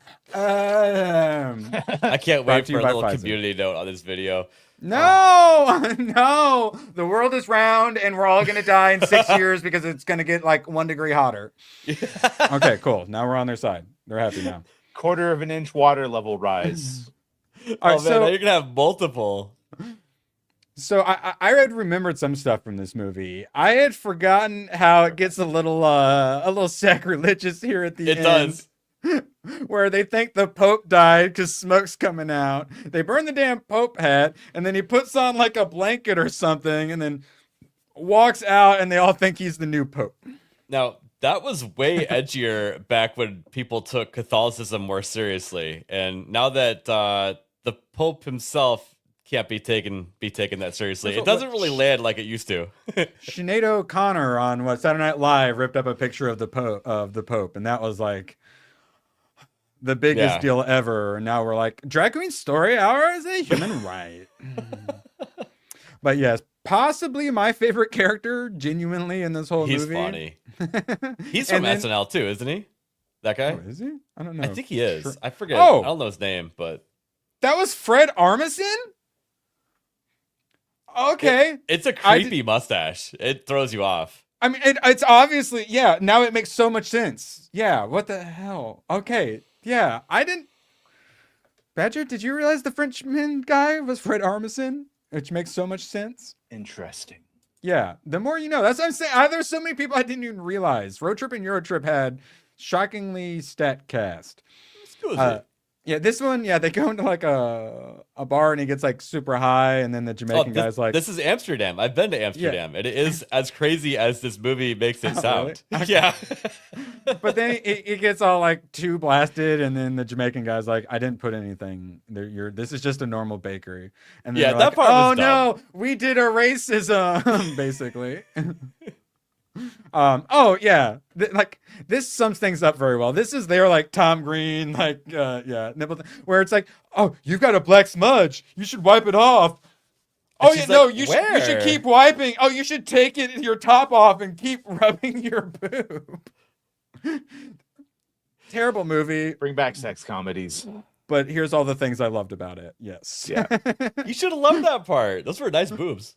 can't Brought wait to you for a by little Pfizer. community note on this video. No, no, the world is round and we're all gonna die in 6 years because it's gonna get like 1 degree hotter. Okay, cool. Now we're on their side. They're happy now. Quarter of an inch water level rise. All Oh right, man, so now you're gonna have multiple. So I had remembered some stuff from this movie. I had forgotten how it gets a little sacrilegious here at the It end. does. Where they think the Pope died because smoke's coming out. They burn the damn Pope hat, and then he puts on like a blanket or something, and then walks out, and they all think he's the new Pope. Now that was way edgier back when people took Catholicism more seriously, and now that the Pope himself can't be taken that seriously, it doesn't really land like it used to. Sinead O'Connor on Saturday Night Live ripped up a picture of the Pope, and that was like the biggest deal ever. And now we're like, drag queen story hour is a human right. But yes, possibly my favorite character, genuinely, in this whole He's movie. funny. He's from SNL too, isn't he? That guy? Oh, is he? I don't know. I think he is. Sure. I forget. Oh! I don't know his name, but That was Fred Armisen? Okay. it's a creepy mustache. It throws you off. I mean, it's obviously, yeah, now it makes so much sense. Yeah, what the hell? Okay, yeah, I didn't... Badger, did you realize the Frenchman guy was Fred Armisen? Which makes so much sense. Interesting. Yeah, the more you know. That's what I'm saying. There's so many people I didn't even realize. Road Trip and Euro Trip had shockingly stat cast. Yeah, this one, yeah, they go into like a bar and he gets like super high, and then the Jamaican guy's like, "This is Amsterdam. I've been to Amsterdam, and it is as crazy as this movie makes it sound." Really? Okay. Yeah. But then he gets all like too blasted, and then the Jamaican guy's like, "I didn't put anything. This is just a normal bakery." And then Yeah, they're that like, part "Oh was dumb. no, we did a racism," basically. Oh yeah, like this sums things up very well. This is their like Tom Green, like yeah, nipple where it's like, "Oh, you've got a black smudge. You should wipe it off." Oh yeah, she's no, like, you should "Where?" keep wiping. Oh, you should take your top off and keep rubbing your boob. Terrible movie. Bring back sex comedies. But here's all the things I loved about it. Yes. Yeah. You should have loved that part. Those were nice boobs.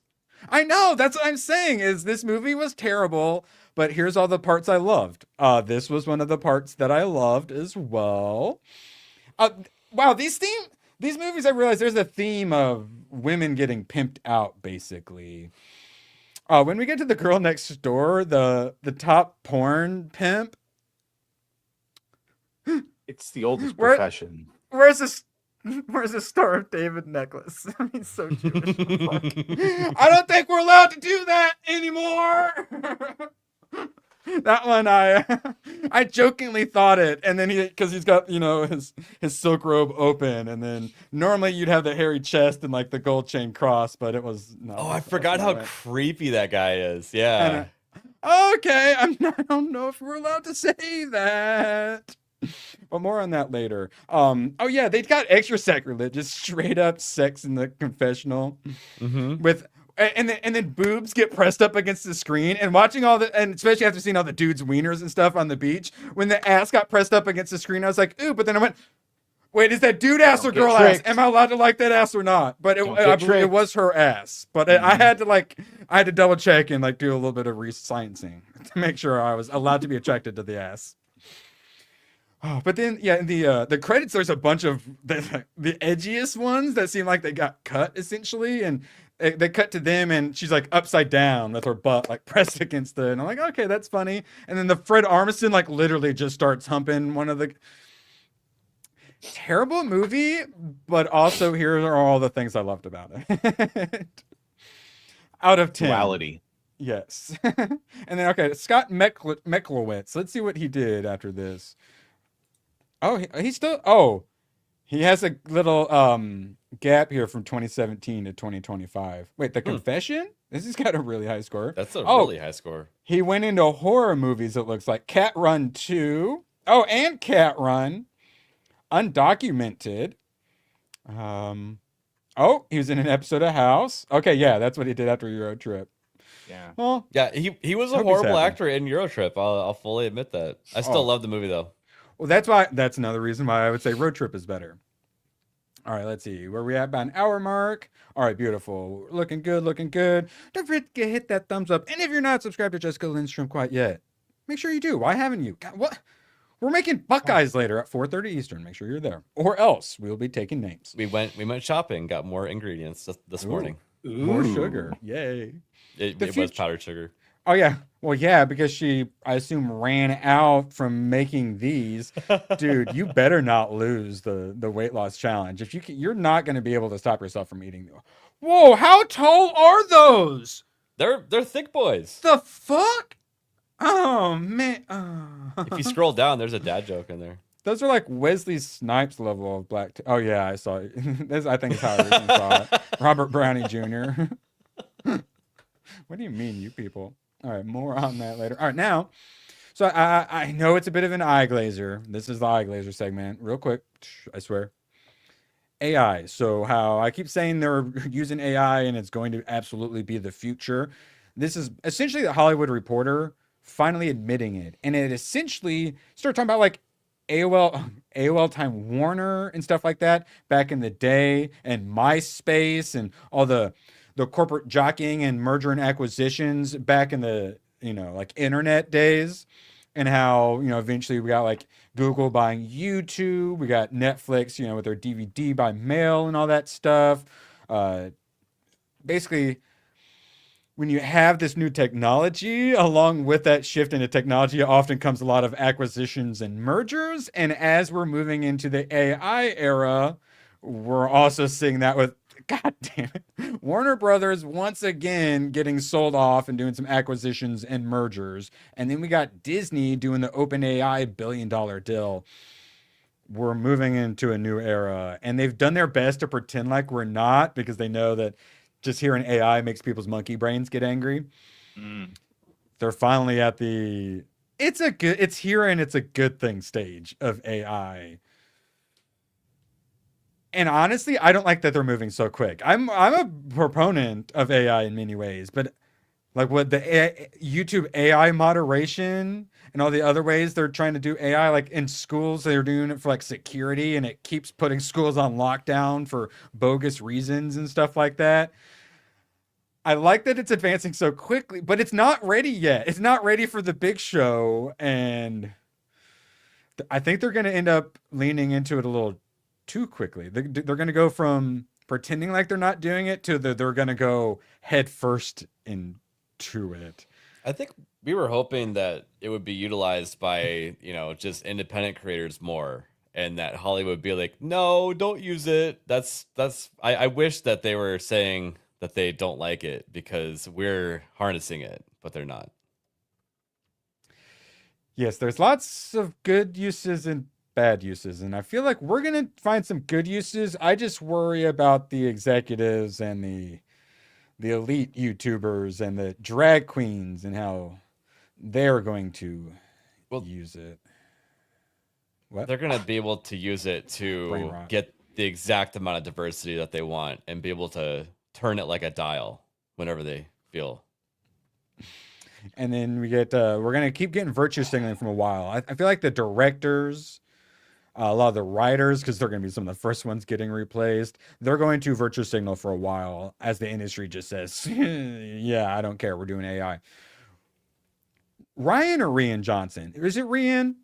I know. That's what I'm saying. Is this movie was terrible, but here's all the parts I loved. This was one of the parts that I loved as well. Wow, these movies, I realize there's a theme of women getting pimped out, basically. When we get to the girl next door, the top porn pimp. It's the oldest profession. Where's the Star of David necklace? I mean, so Jewish. Fuck. I don't think we're allowed to do that anymore. That one I jokingly thought it, and then because he's got his silk robe open, and then normally you'd have the hairy chest and like the gold chain cross, but it was no. Oh, I forgot how creepy that guy is. Yeah. Okay, I don't know if we're allowed to say that. But more on that later. Oh yeah, they got extra sacrilegious, straight up sex in the confessional, with and then boobs get pressed up against the screen, and watching and especially after seeing all the dudes' wieners and stuff on the beach, when the ass got pressed up against the screen, I was like, ooh, but then I went, wait, is that dude ass or girl ass? Am I allowed to like that ass or not? But I believe it was her ass. But I had to double check and like do a little bit of resciencing to make sure I was allowed to be attracted to the ass. Oh, but then yeah, in the credits, there's a bunch of the edgiest ones that seem like they got cut essentially, and they cut to them, and she's like upside down with her butt like pressed against and I'm like, okay, that's funny. And then the Fred Armisen like literally just starts humping one of the. Terrible movie, but also here are all the things I loved about it. Out of 10. Duality. Yes. And then okay, Scott Meklowitz. Let's see what he did after this. Oh, he has a little gap here from 2017 to 2025. Wait, The Confession? This has got a really high score. That's a really high score. He went into horror movies, it looks like. Cat Run 2. Oh, and Cat Run. Undocumented. Oh, he was in an episode of House. Okay, yeah, that's what he did after Euro Trip. Yeah. Well, yeah, he was a horrible actor in Euro Trip. I'll fully admit that. I still love the movie though. Well, that's another reason why I would say Road Trip is better. All right, let's see. Where we at? About an hour mark. All right, beautiful. Looking good, looking good. Don't forget to hit that thumbs up. And if you're not subscribed to Jessica Lindstrom quite yet, make sure you do. Why haven't you? God, what? We're making Buckeyes later at 4:30 Eastern. Make sure you're there. Or else we'll be taking names. We went shopping, got more ingredients this morning. More sugar. Yay. It was powdered sugar. Oh yeah. Well, yeah, because I assume, ran out from making these. Dude, you better not lose the weight loss challenge. If you're not going to be able to stop yourself from eating. Whoa, how tall are those? They're thick boys. The fuck? Oh man. Oh. If you scroll down, there's a dad joke in there. Those are like Wesley Snipes level of black. Oh yeah, I saw it. This, I think, is how I originally saw it. Robert Brownie Jr. What do you mean, you people? All right, more on that later. All right, now, so I know it's a bit of an eye glazer. This is the eye glazer segment. Real quick, I swear. AI. So how I keep saying they're using AI and it's going to absolutely be the future. This is essentially the Hollywood Reporter finally admitting it. And it essentially started talking about like AOL Time Warner and stuff like that back in the day, and MySpace and all the corporate jockeying and merger and acquisitions back in the, like internet days, and how, eventually we got like Google buying YouTube, we got Netflix, with their DVD by mail and all that stuff. Basically, when you have this new technology, along with that shift into technology, often comes a lot of acquisitions and mergers. And as we're moving into the AI era, we're also seeing that with, God damn it, Warner Brothers once again getting sold off and doing some acquisitions and mergers. And then we got Disney doing the OpenAI $1 billion deal. We're moving into a new era. And they've done their best to pretend like we're not, because they know that just hearing AI makes people's monkey brains get angry. They're finally at the it's here and it's a good thing stage of AI. And honestly, I don't like that they're moving so quick. I'm a proponent of AI in many ways, but like what the YouTube AI moderation and all the other ways they're trying to do AI, like in schools, they're doing it for like security, and it keeps putting schools on lockdown for bogus reasons and stuff like that. I like that it's advancing so quickly, but it's not ready yet. It's not ready for the big show, and I think they're going to end up leaning into it a little too quickly. They're going to go from pretending like they're not doing it to they're going to go head first into it. I think we were hoping that it would be utilized by, just independent creators more, and that Hollywood would be like, no, don't use it. I wish that they were saying that they don't like it because we're harnessing it, but they're not. Yes, there's lots of good uses and bad uses, and I feel like we're going to find some good uses. I just worry about the executives and the elite YouTubers and the drag queens and how they're going to use it. What? They're going to be able to use it to get the exact amount of diversity that they want and be able to turn it like a dial whenever they feel. And then we get, we're going to keep getting virtue signaling from a while. I feel like the directors, a lot of the writers, because they're going to be some of the first ones getting replaced, they're going to virtue signal for a while as the industry just says, yeah, I don't care. We're doing AI. Ryan or Rian Johnson? Is it Rian?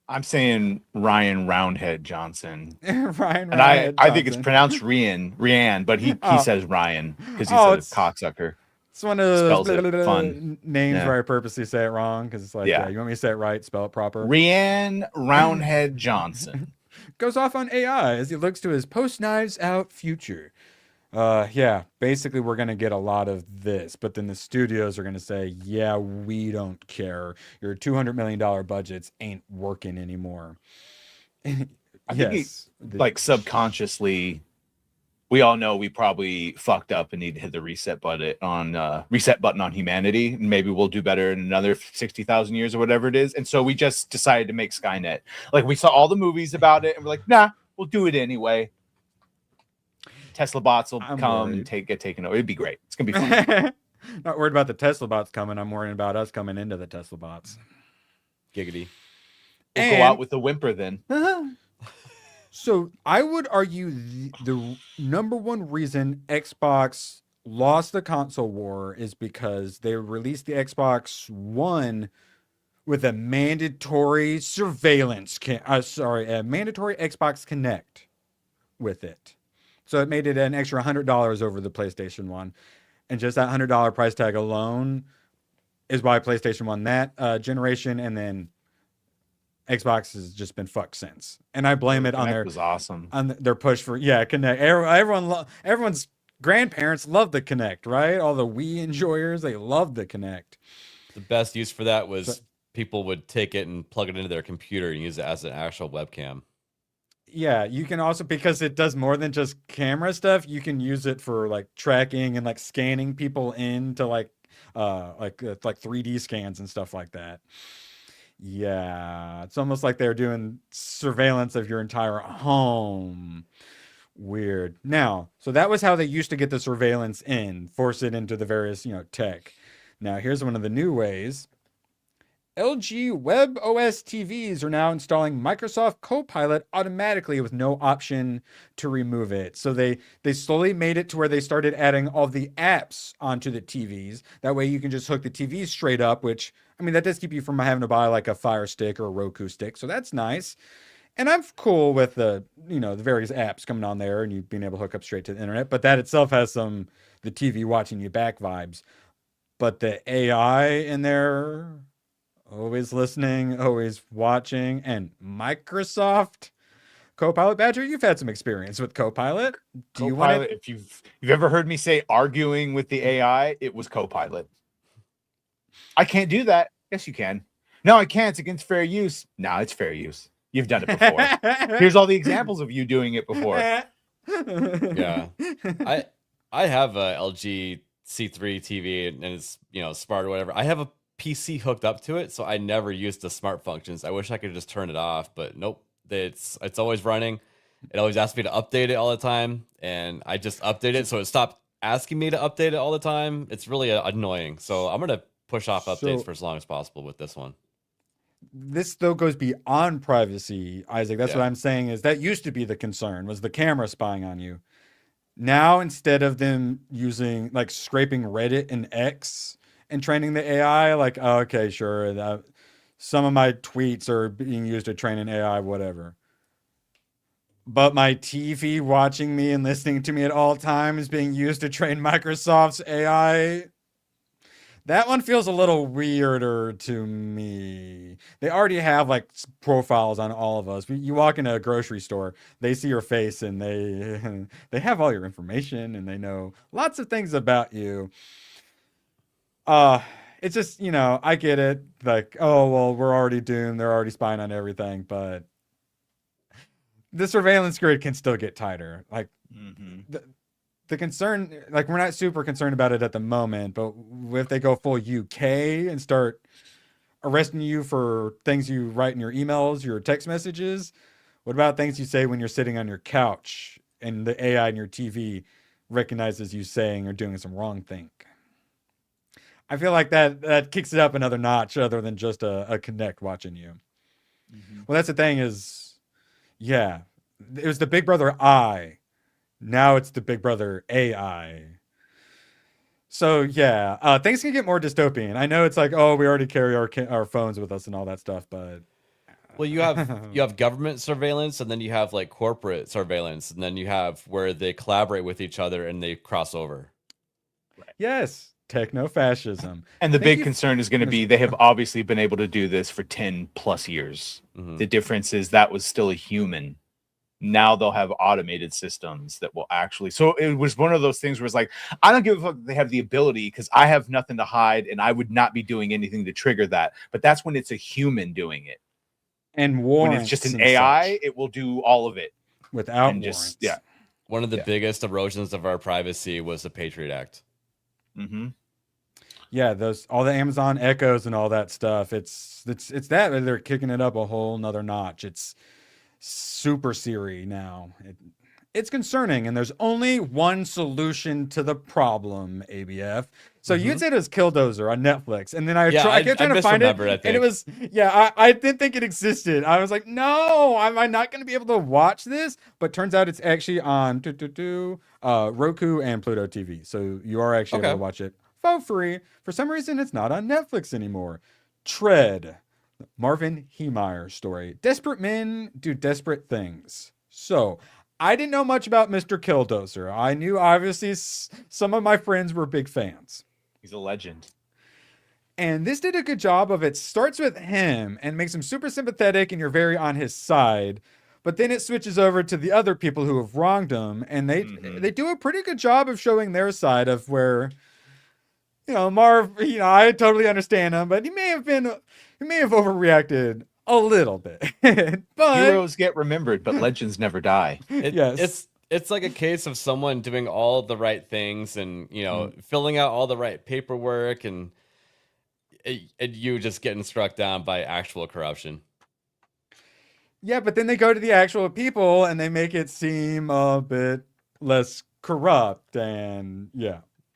I'm saying Ryan Roundhead Johnson. Ryan and I think it's pronounced Rian, but he says Ryan because he's a cocksucker. It's one of those fun names where I purposely say it wrong because it's like, yeah, you want me to say it right, spell it proper. Rian Roundhead Johnson goes off on AI as he looks to his post Knives Out future. Yeah, basically we're going to get a lot of this, but then the studios are going to say, yeah, we don't care. Your $200 million budgets ain't working anymore. I think like subconsciously, we all know we probably fucked up and need to hit the reset button on humanity. And maybe we'll do better in another 60,000 years or whatever it is. And so we just decided to make Skynet. Like we saw all the movies about it and we're like, nah, we'll do it anyway. Tesla bots will come and get taken over. It'd be great. It's gonna be fun. Not worried about the Tesla bots coming. I'm worrying about us coming into the Tesla bots. Giggity. We'll go out with the whimper then. So I would argue the number one reason Xbox lost the console war is because they released the Xbox One with a mandatory surveillance, a mandatory Xbox Connect with it. So it made it an extra $100 over the PlayStation 1. And just that $100 price tag alone is why PlayStation won that generation. And then Xbox has just been fucked since. And I blame it on their push for, Connect. Everyone's grandparents love the Connect, right? All the Wii enjoyers, they love the Connect. The best use for that was people would take it and plug it into their computer and use it as an actual webcam. Yeah, you can also, because it does more than just camera stuff, you can use it for like tracking and like scanning people into like 3D scans and stuff like that. Yeah, it's almost like they're doing surveillance of your entire home. Weird. Now, so that was how they used to get the surveillance in, force it into the various, tech. Now, here's one of the new ways. LG Web OS TVs are now installing Microsoft Copilot automatically with no option to remove it. So they slowly made it to where they started adding all the apps onto the TVs. That way you can just hook the TV straight up, which, I mean, that does keep you from having to buy like a Fire Stick or a Roku stick. So that's nice. And I'm cool with the various apps coming on there and you being able to hook up straight to the internet. But that itself has the TV watching you back vibes. but the AI in there, always listening, always watching, and Microsoft Copilot. Badger, you've had some experience with Copilot. Do you want Copilot, if you've ever heard me say arguing with the AI, it was Copilot. I can't do that. Yes, you can. No, I can't. It's against fair use. No, it's fair use. You've done it before. Here's all the examples of you doing it before. Yeah. I have a LG C3 TV and it's, you know, smart or whatever. I have a PC hooked up to it, so I never used the smart functions. I wish I could just turn it off, but nope. It's always running. It always asks me to update it all the time, and I just update it, so it stopped asking me to update it all the time. It's really annoying. So I'm gonna push off updates for as long as possible with this one. This though goes beyond privacy, Isaac. That's what I'm saying, is that used to be the concern, was the camera spying on you. Now, instead of them using, like, scraping Reddit and X and training the AI, like, oh, okay, sure, some of my tweets are being used to train an AI, whatever. But my TV watching me and listening to me at all times is being used to train Microsoft's AI. That one feels a little weirder to me. They already have, like, profiles on all of us. You walk into a grocery store, they see your face, and they have all your information, and they know lots of things about you. It's just, you know, I get it. Like, oh, well, we're already doomed. They're already spying on everything. But the surveillance grid can still get tighter. Like, the concern, like, we're not super concerned about it at the moment, but if they go full UK and start arresting you for things you write in your emails, your text messages, what about things you say when you're sitting on your couch and the AI in your TV recognizes you saying or doing some wrong thing? I feel like that kicks it up another notch other than just a Connect watching you. Well, that's the thing is, yeah, it was the Big Brother I. Now it's the Big Brother AI. So, yeah, things can get more dystopian. I know it's like, oh, we already carry our phones with us and all that stuff, but... Well, you have government surveillance, and then you have, like, corporate surveillance, and then you have where they collaborate with each other and they cross over. Right. Yes. Techno-fascism. And the big concern is going to be, they have obviously been able to do this for 10 plus years. The difference is that was still a human. Now they'll have automated systems that will actually, so it was one of those things where it's like, I don't give a fuck if they have the ability, because I have nothing to hide and I would not be doing anything to trigger that. But that's when it's a human doing it. And when it's just an AI, it will do all of it without warrants. One of the biggest erosions of our privacy was the Patriot Act. Yeah, all the Amazon Echoes and all that stuff. It's that they're kicking it up a whole nother notch. It's super Siri now. It's concerning, and there's only one solution to the problem, ABF. So you'd said it was Killdozer on Netflix, and then I kept trying to find it, and it was, I didn't think it existed. I was like, no, am I not going to be able to watch this? But turns out it's actually on Roku and Pluto TV, so you are actually able to watch it for free. For some reason, it's not on Netflix anymore. Tread, Marvin Heemeyer story. Desperate men do desperate things. So I didn't know much about Mr. Killdozer. I knew, obviously, some of my friends were big fans. He's a legend. And this did a good job of it. Starts with him and makes him super sympathetic, and you're very on his side. But then it switches over to the other people who have wronged him, and they do a pretty good job of showing their side of where, you know, Marv, you know, I totally understand him, but he may have overreacted a little bit. But heroes get remembered, but legends never die. It's like a case of someone doing all the right things and, you know, filling out all the right paperwork, and you just getting struck down by actual corruption. Yeah, but then they go to the actual people and they make it seem a bit less corrupt, and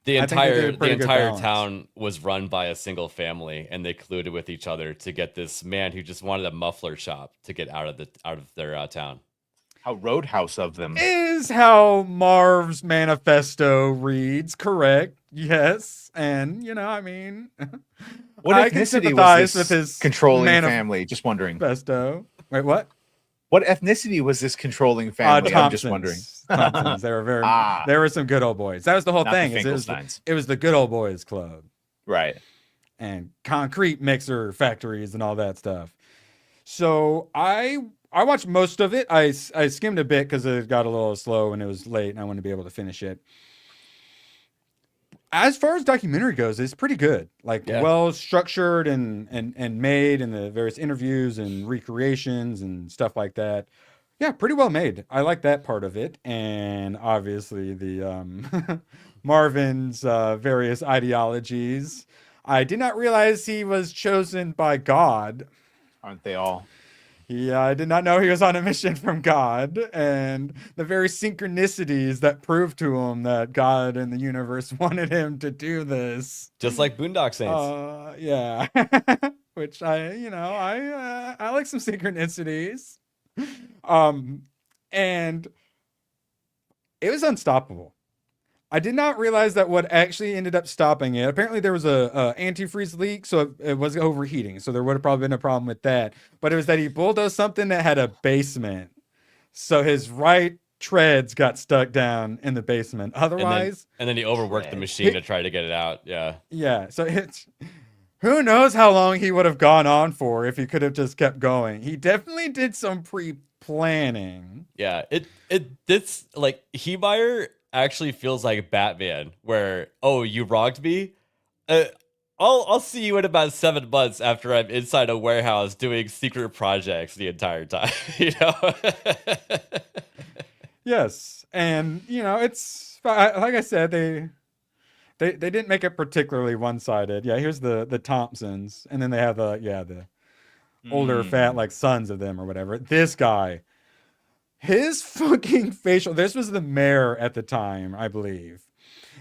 The entire town was run by a single family, and they colluded with each other to get this man who just wanted a muffler shop to get out of their town. How roadhouse of them. Is how Marv's manifesto reads, correct? Yes. And, you know, I mean, what ethnicity was this with his controlling family? Just wondering. Manifesto. Wait, what? What ethnicity was this controlling family? I'm just wondering. Thompsons. They were there were some good old boys. That was the whole thing. It was the good old boys club. Right. And concrete mixer factories and all that stuff. So I watched most of it. I skimmed a bit because it got a little slow and it was late and I wanted to be able to finish it. As far as documentary goes, it's pretty good. Like well structured and made, and the various interviews and recreations and stuff like that. Yeah, pretty well made. I like that part of it. And obviously the Marvin's various ideologies. I did not realize he was chosen by God. Aren't they all? Yeah, I did not know he was on a mission from God, and the very synchronicities that proved to him that God and the universe wanted him to do this. Just like Boondock Saints. Yeah. Which I like some synchronicities. And it was unstoppable. I did not realize that what actually ended up stopping it. Apparently there was a antifreeze leak, so it was overheating. So there would have probably been a problem with that. But it was that he bulldozed something that had a basement. So his right treads got stuck down in the basement. Otherwise... And then he overworked the machine to try to get it out. Yeah. Yeah. So who knows how long he would have gone on for if he could have just kept going. He definitely did some pre-planning. Yeah. It's like Heemeyer actually feels like Batman, where, oh, you wronged me? I'll see you in about 7 months after I'm inside a warehouse doing secret projects the entire time. You know? Yes, and it's like I said, they didn't make it particularly one-sided. Yeah, here's the Thompsons, and then they have the older fat like sons of them or whatever. This guy. His fucking facial, this was the mayor at the time, I believe.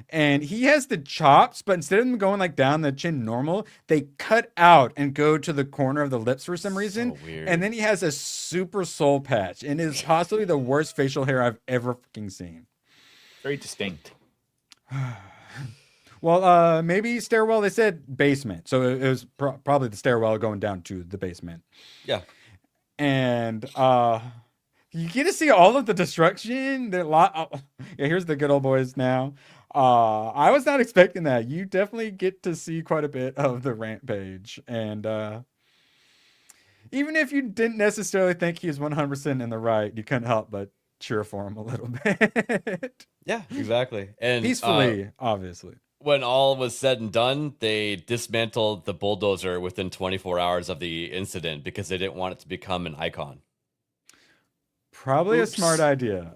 And he has the chops, but instead of them going like down the chin normal, they cut out and go to the corner of the lips for some reason. So weird. And then he has a super soul patch. And it is possibly the worst facial hair I've ever fucking seen. Very distinct. Well, maybe stairwell, they said basement. So it was probably the stairwell going down to the basement. Yeah. And, you get to see all of the destruction. Yeah, here's the good old boys now. I was not expecting that. You definitely get to see quite a bit of the rampage. And even if you didn't necessarily think he was 100% in the right, you couldn't help but cheer for him a little bit. Yeah, exactly. And peacefully, obviously. When all was said and done, they dismantled the bulldozer within 24 hours of the incident because they didn't want it to become an icon. Probably a smart idea.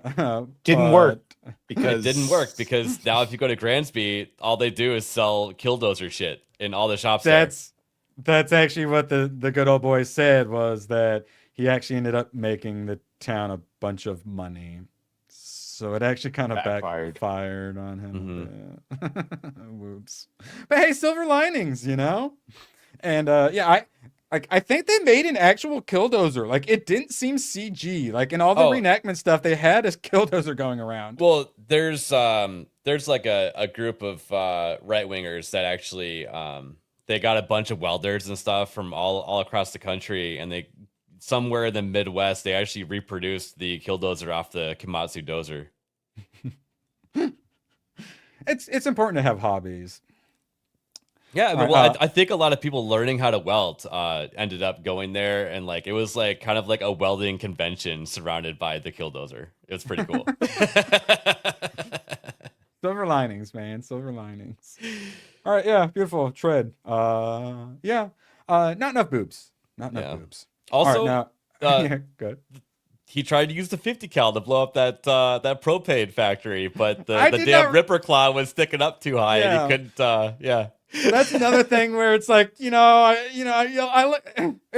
Didn't work because it didn't work because now if you go to Gransby, all they do is sell Killdozer shit in all the shops. That's actually what the good old boy said, was that he actually ended up making the town a bunch of money. So it actually kind of backfired on him. Mm-hmm. Whoops. But hey, silver linings, And I think they made an actual Killdozer. Like, it didn't seem CG. Like, in all the reenactment stuff, they had a Killdozer going around. Well, there's like a group of right-wingers that actually they got a bunch of welders and stuff from all across the country, and they somewhere in the Midwest they actually reproduced the Killdozer off the Komatsu dozer. It's important to have hobbies. Yeah, well, I think a lot of people learning how to weld ended up going there, and like it was like kind of like a welding convention surrounded by the Killdozer. It was pretty cool. Silver linings, man. Silver linings. All right, yeah, beautiful. Tread. Not enough boobs. Not enough boobs. Also, right, yeah, good. He tried to use the 50 cal to blow up that propane factory, but the damn Ripper Claw was sticking up too high, and he couldn't. That's another thing where it's like, it's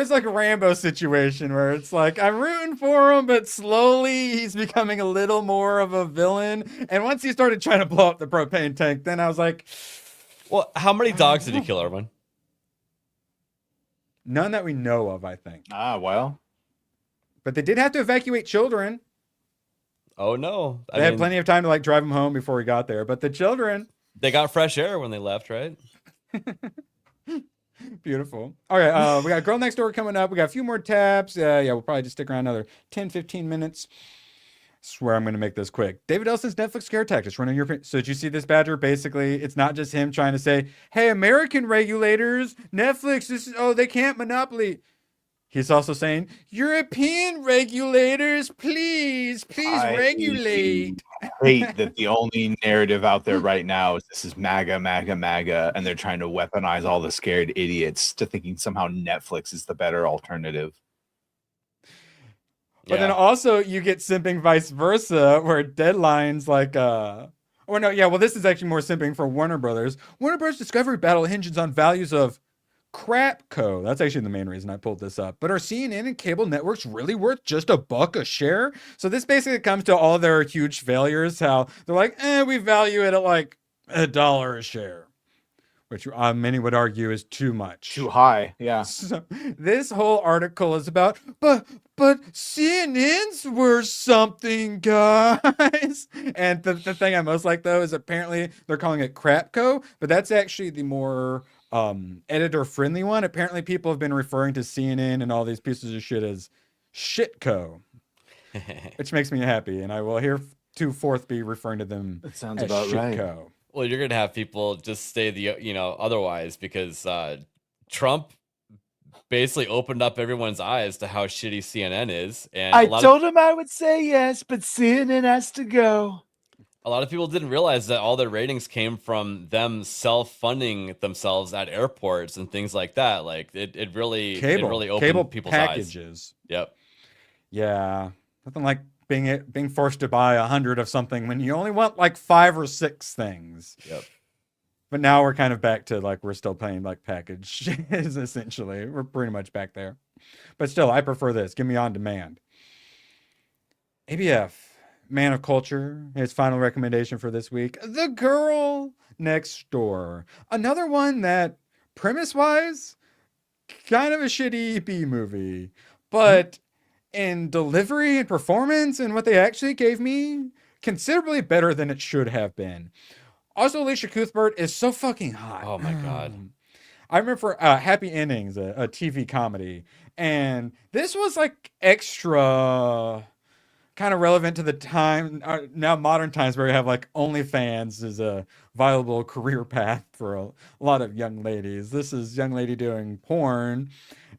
like a Rambo situation where it's like, I'm rooting for him, but slowly he's becoming a little more of a villain. And once he started trying to blow up the propane tank, then I was like, well, how many dogs did he kill, Erwin? None that we know of, I think. Well. But they did have to evacuate children. Oh, no. They had plenty of time to like drive them home before we got there. But the children, they got fresh air when they left, right? Beautiful. All right, we got Girl Next Door coming up. We got a few more tabs. We'll probably just stick around another 10-15 minutes. Swear I'm going to make this quick. David Elson's Netflix scare tactics running your. So did you see this, Badger? Basically, it's not just him trying to say, "Hey, American regulators, Netflix, they can't monopoly." He's also saying, "European regulators, please regulate." I hate that the only narrative out there right now is this is MAGA, MAGA, MAGA, and they're trying to weaponize all the scared idiots to thinking somehow Netflix is the better alternative. But then also you get simping vice versa, where Deadline's like, this is actually more simping for Warner Brothers. Warner Brothers Discovery Battle hinges on values of Crapco. That's actually the main reason I pulled this up. But are CNN and cable networks really worth just $1 a share? So this basically comes to all their huge failures, how they're like, we value it at like $1 a share. Which many would argue is too much. Too high, yeah. So this whole article is about, but CNN's worth something, guys. And the thing I most like, though, is apparently they're calling it Crapco, but that's actually the more editor-friendly one. Apparently people have been referring to CNN and all these pieces of shit as Shitco, which makes me happy, and I will hereafter be referring to them that sounds as about Shitco. Right. Well, you're gonna have people just say otherwise because Trump basically opened up everyone's eyes to how shitty CNN is, and I told him I would say yes, but CNN has to go. A lot of people didn't realize that all their ratings came from them self-funding themselves at airports and things like that. Like it really opened people's packages. eyes. Yep. Yeah, nothing like being forced to buy 100 of something when you only want like 5 or 6 things. Yep. But now we're kind of back to like we're still paying like package essentially. We're pretty much back there. But still, I prefer this. Give me on demand. ABF, Man of Culture, his final recommendation for this week. The Girl Next Door. Another one that premise-wise, kind of a shitty B movie. But in delivery and performance and what they actually gave me, considerably better than it should have been. Also, Alicia Cuthbert is so fucking hot. Oh my god! I remember Happy Endings, a TV comedy, and this was like extra kind of relevant to the time now modern times where you have like OnlyFans is a viable career path for a lot of young ladies. This is young lady doing porn.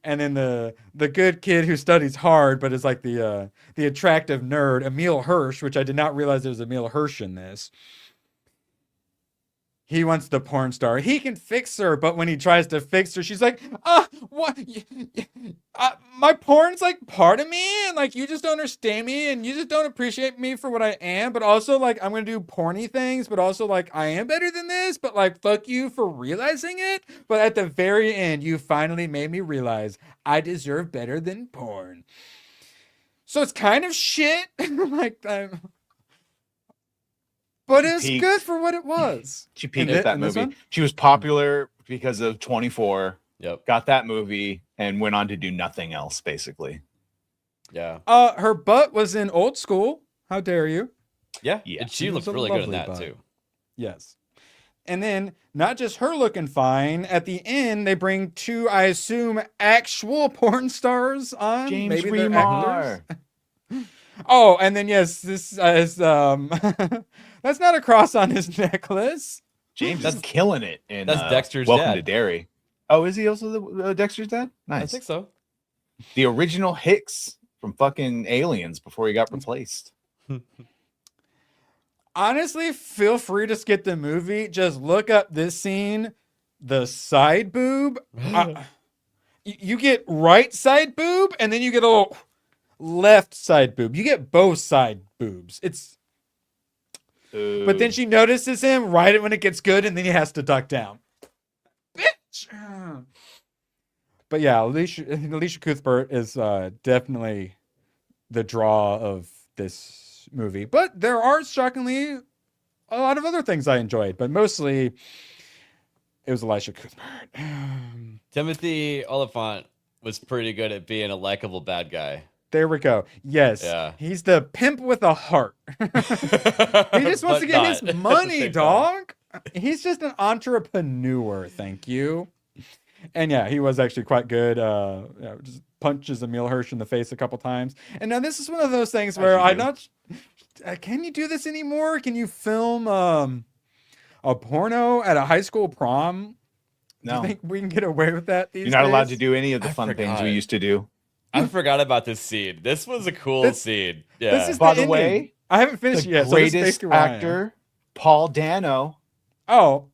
And then the good kid who studies hard, but is like the attractive nerd, Emil Hirsch, which I did not realize there was Emil Hirsch in this. He wants the porn star. He can fix her, but when he tries to fix her, she's like, what? My porn's like part of me, and like you just don't understand me, and you just don't appreciate me for what I am. But also, like I'm gonna do porny things, but also like I am better than this. But like fuck you for realizing it. But at the very end, you finally made me realize I deserve better than porn. So it's kind of shit. But it was good for what it was. She peaked at that movie. She was popular because of 24. Yep. Got that movie and went on to do nothing else, basically. Yeah. Her butt was in Old School. How dare you? Yeah. And she looked really good in that too. Yes. And then not just her looking fine. At the end, they bring 2, I assume, actual porn stars on. James Maybe Remar. they're actors. Oh, and then yes, this is that's not a cross on his necklace. James is killing it in that's Dexter's Welcome dad. to Derry. Oh, is he also the Dexter's dad? Nice. I think so. The original Hicks from fucking Aliens before he got replaced. Honestly, feel free to skip the movie. Just look up this scene, the side boob. You get right side boob, and then you get a little left side boob. You get both side boobs. But then she notices him right when it gets good, and then he has to duck down. Bitch. But yeah, Alicia Cuthbert is definitely the draw of this movie. But there are shockingly a lot of other things I enjoyed, but mostly it was Alicia Cuthbert. Timothy Oliphant was pretty good at being a likable bad guy. There we go. Yes. Yeah. He's the pimp with a heart. He just wants to get his money, dog. He's just an entrepreneur. Thank you. And yeah, he was actually quite good. Just punches Emil Hirsch in the face a couple times. And now this is one of those things where I'm not. Can you do this anymore? Can you film a porno at a high school prom? No. Do you think we can get away with that these days? You're not allowed to do any of the fun things we used to do. I forgot about this scene. This was a cool scene. Yeah. This is By the the way, I haven't finished the yet. greatest so Ryan. actor, Paul Dano. Oh,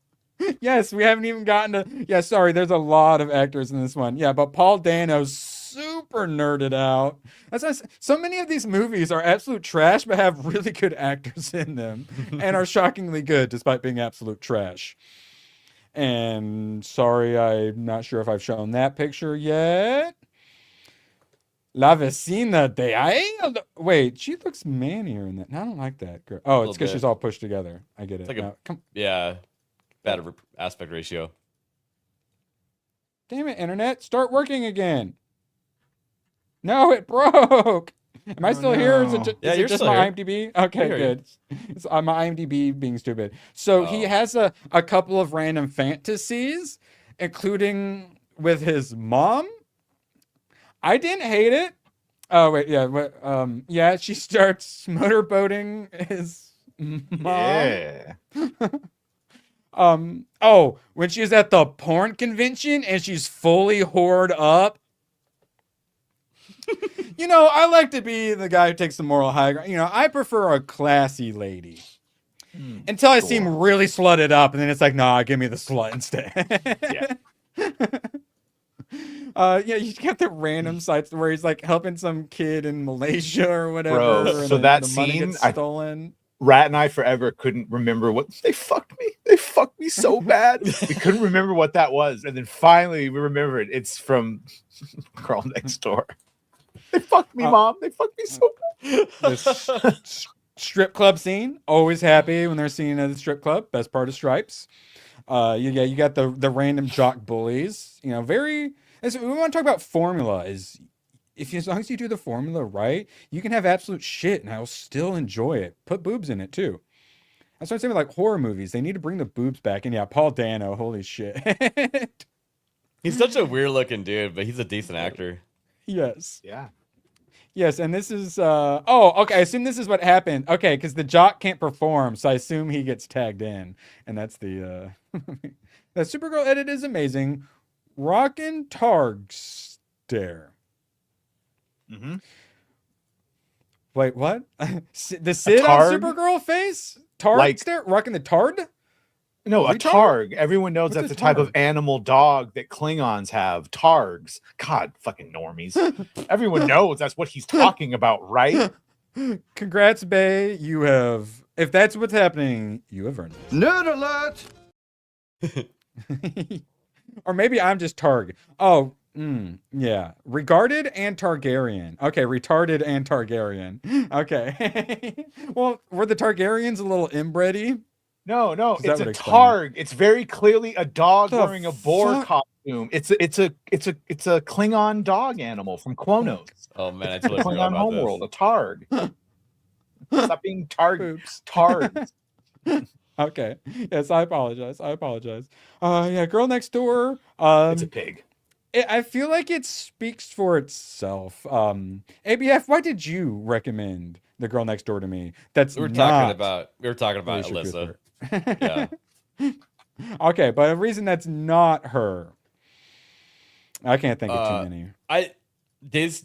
yes, we haven't even gotten to. Yeah, sorry, there's a lot of actors in this one. Yeah, but Paul Dano's super nerded out. That's why so many of these movies are absolute trash, but have really good actors in them and are shockingly good despite being absolute trash. And sorry, I'm not sure if I've shown that picture yet. La vecina de ahí. Wait, she looks mannier in that. I don't like that girl. Oh, it's because she's all pushed together. I get it. It's like yeah, bad aspect ratio. Damn it, internet! Start working again. No, it broke. Am I still here? Is it just my IMDb? Okay, good. It's my IMDb being stupid. So he has a couple of random fantasies, including with his mom. I didn't hate it. Oh wait, yeah, she starts motorboating his mom. Yeah. When she's at the porn convention and she's fully whored up. I like to be the guy who takes the moral high ground. I prefer a classy lady. Until I seem really slutted up, and then it's like, nah, give me the slut instead. Yeah. You get the random sites where he's like helping some kid in Malaysia or whatever. Bro, so that scene, stolen. Rat and I forever couldn't remember what they fucked me. They fucked me so bad. We couldn't remember what that was, and then finally we remembered. It's from Girl Next Door. They fucked me, Mom. They fucked me so bad. This strip club scene. Always happy when they're seen at the strip club. Best part of Stripes. You got the random jock bullies. We want to talk about formula. As long as you do the formula right, you can have absolute shit, and I'll still enjoy it. Put boobs in it too. That's what I'm saying. Like horror movies, they need to bring the boobs back. And yeah, Paul Dano. Holy shit. He's such a weird looking dude, but he's a decent actor. Yes. Yeah. Yes, and this is okay, I assume this is what happened. Okay, because the jock can't perform, so I assume he gets tagged in. And that's the the Supergirl edit is amazing. Rockin' Targ stare. Mm-hmm. Wait, what? The Sid on Supergirl face? Targ stare? Rocking the tard? No, a targ. Everyone knows that's the type of animal dog that Klingons have. Targs. God, fucking normies. Everyone knows that's what he's talking about, right? Congrats, Bay. You have, if that's what's happening, you have earned this. Nerd alert! Or maybe I'm just Targ. Oh, yeah. Regarded and Targaryen. Okay, retarded and Targaryen. Okay. Well, were the Targaryens a little inbreedy? No, it's a targ. It's very clearly a dog wearing a boar costume. It's a Klingon dog animal from Klonos. Oh man, I totally forgot Klingon about homeworld, a targ. Stop being targs. Okay. Yes, I apologize. Yeah, Girl Next Door. It's a pig. I feel like it speaks for itself. ABF, why did you recommend The Girl Next Door to me? We were talking about Alyssa. Yeah. Okay, but a reason that's not her. I can't think of too many. These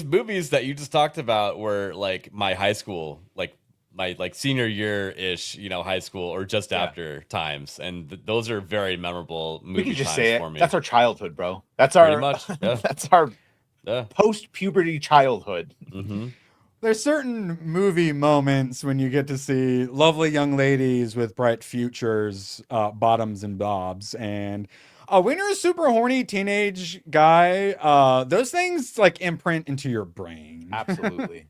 movies that you just talked about were like my high school, like my senior year ish, high school or just after times, and those are very memorable movies. We can just say it. For me. That's our childhood, bro. That's our pretty much. Yeah. That's our post-puberty childhood. Mm-hmm. There's certain movie moments when you get to see lovely young ladies with bright futures, bottoms and bobs, and when you're a super horny teenage guy, those things like imprint into your brain. Absolutely.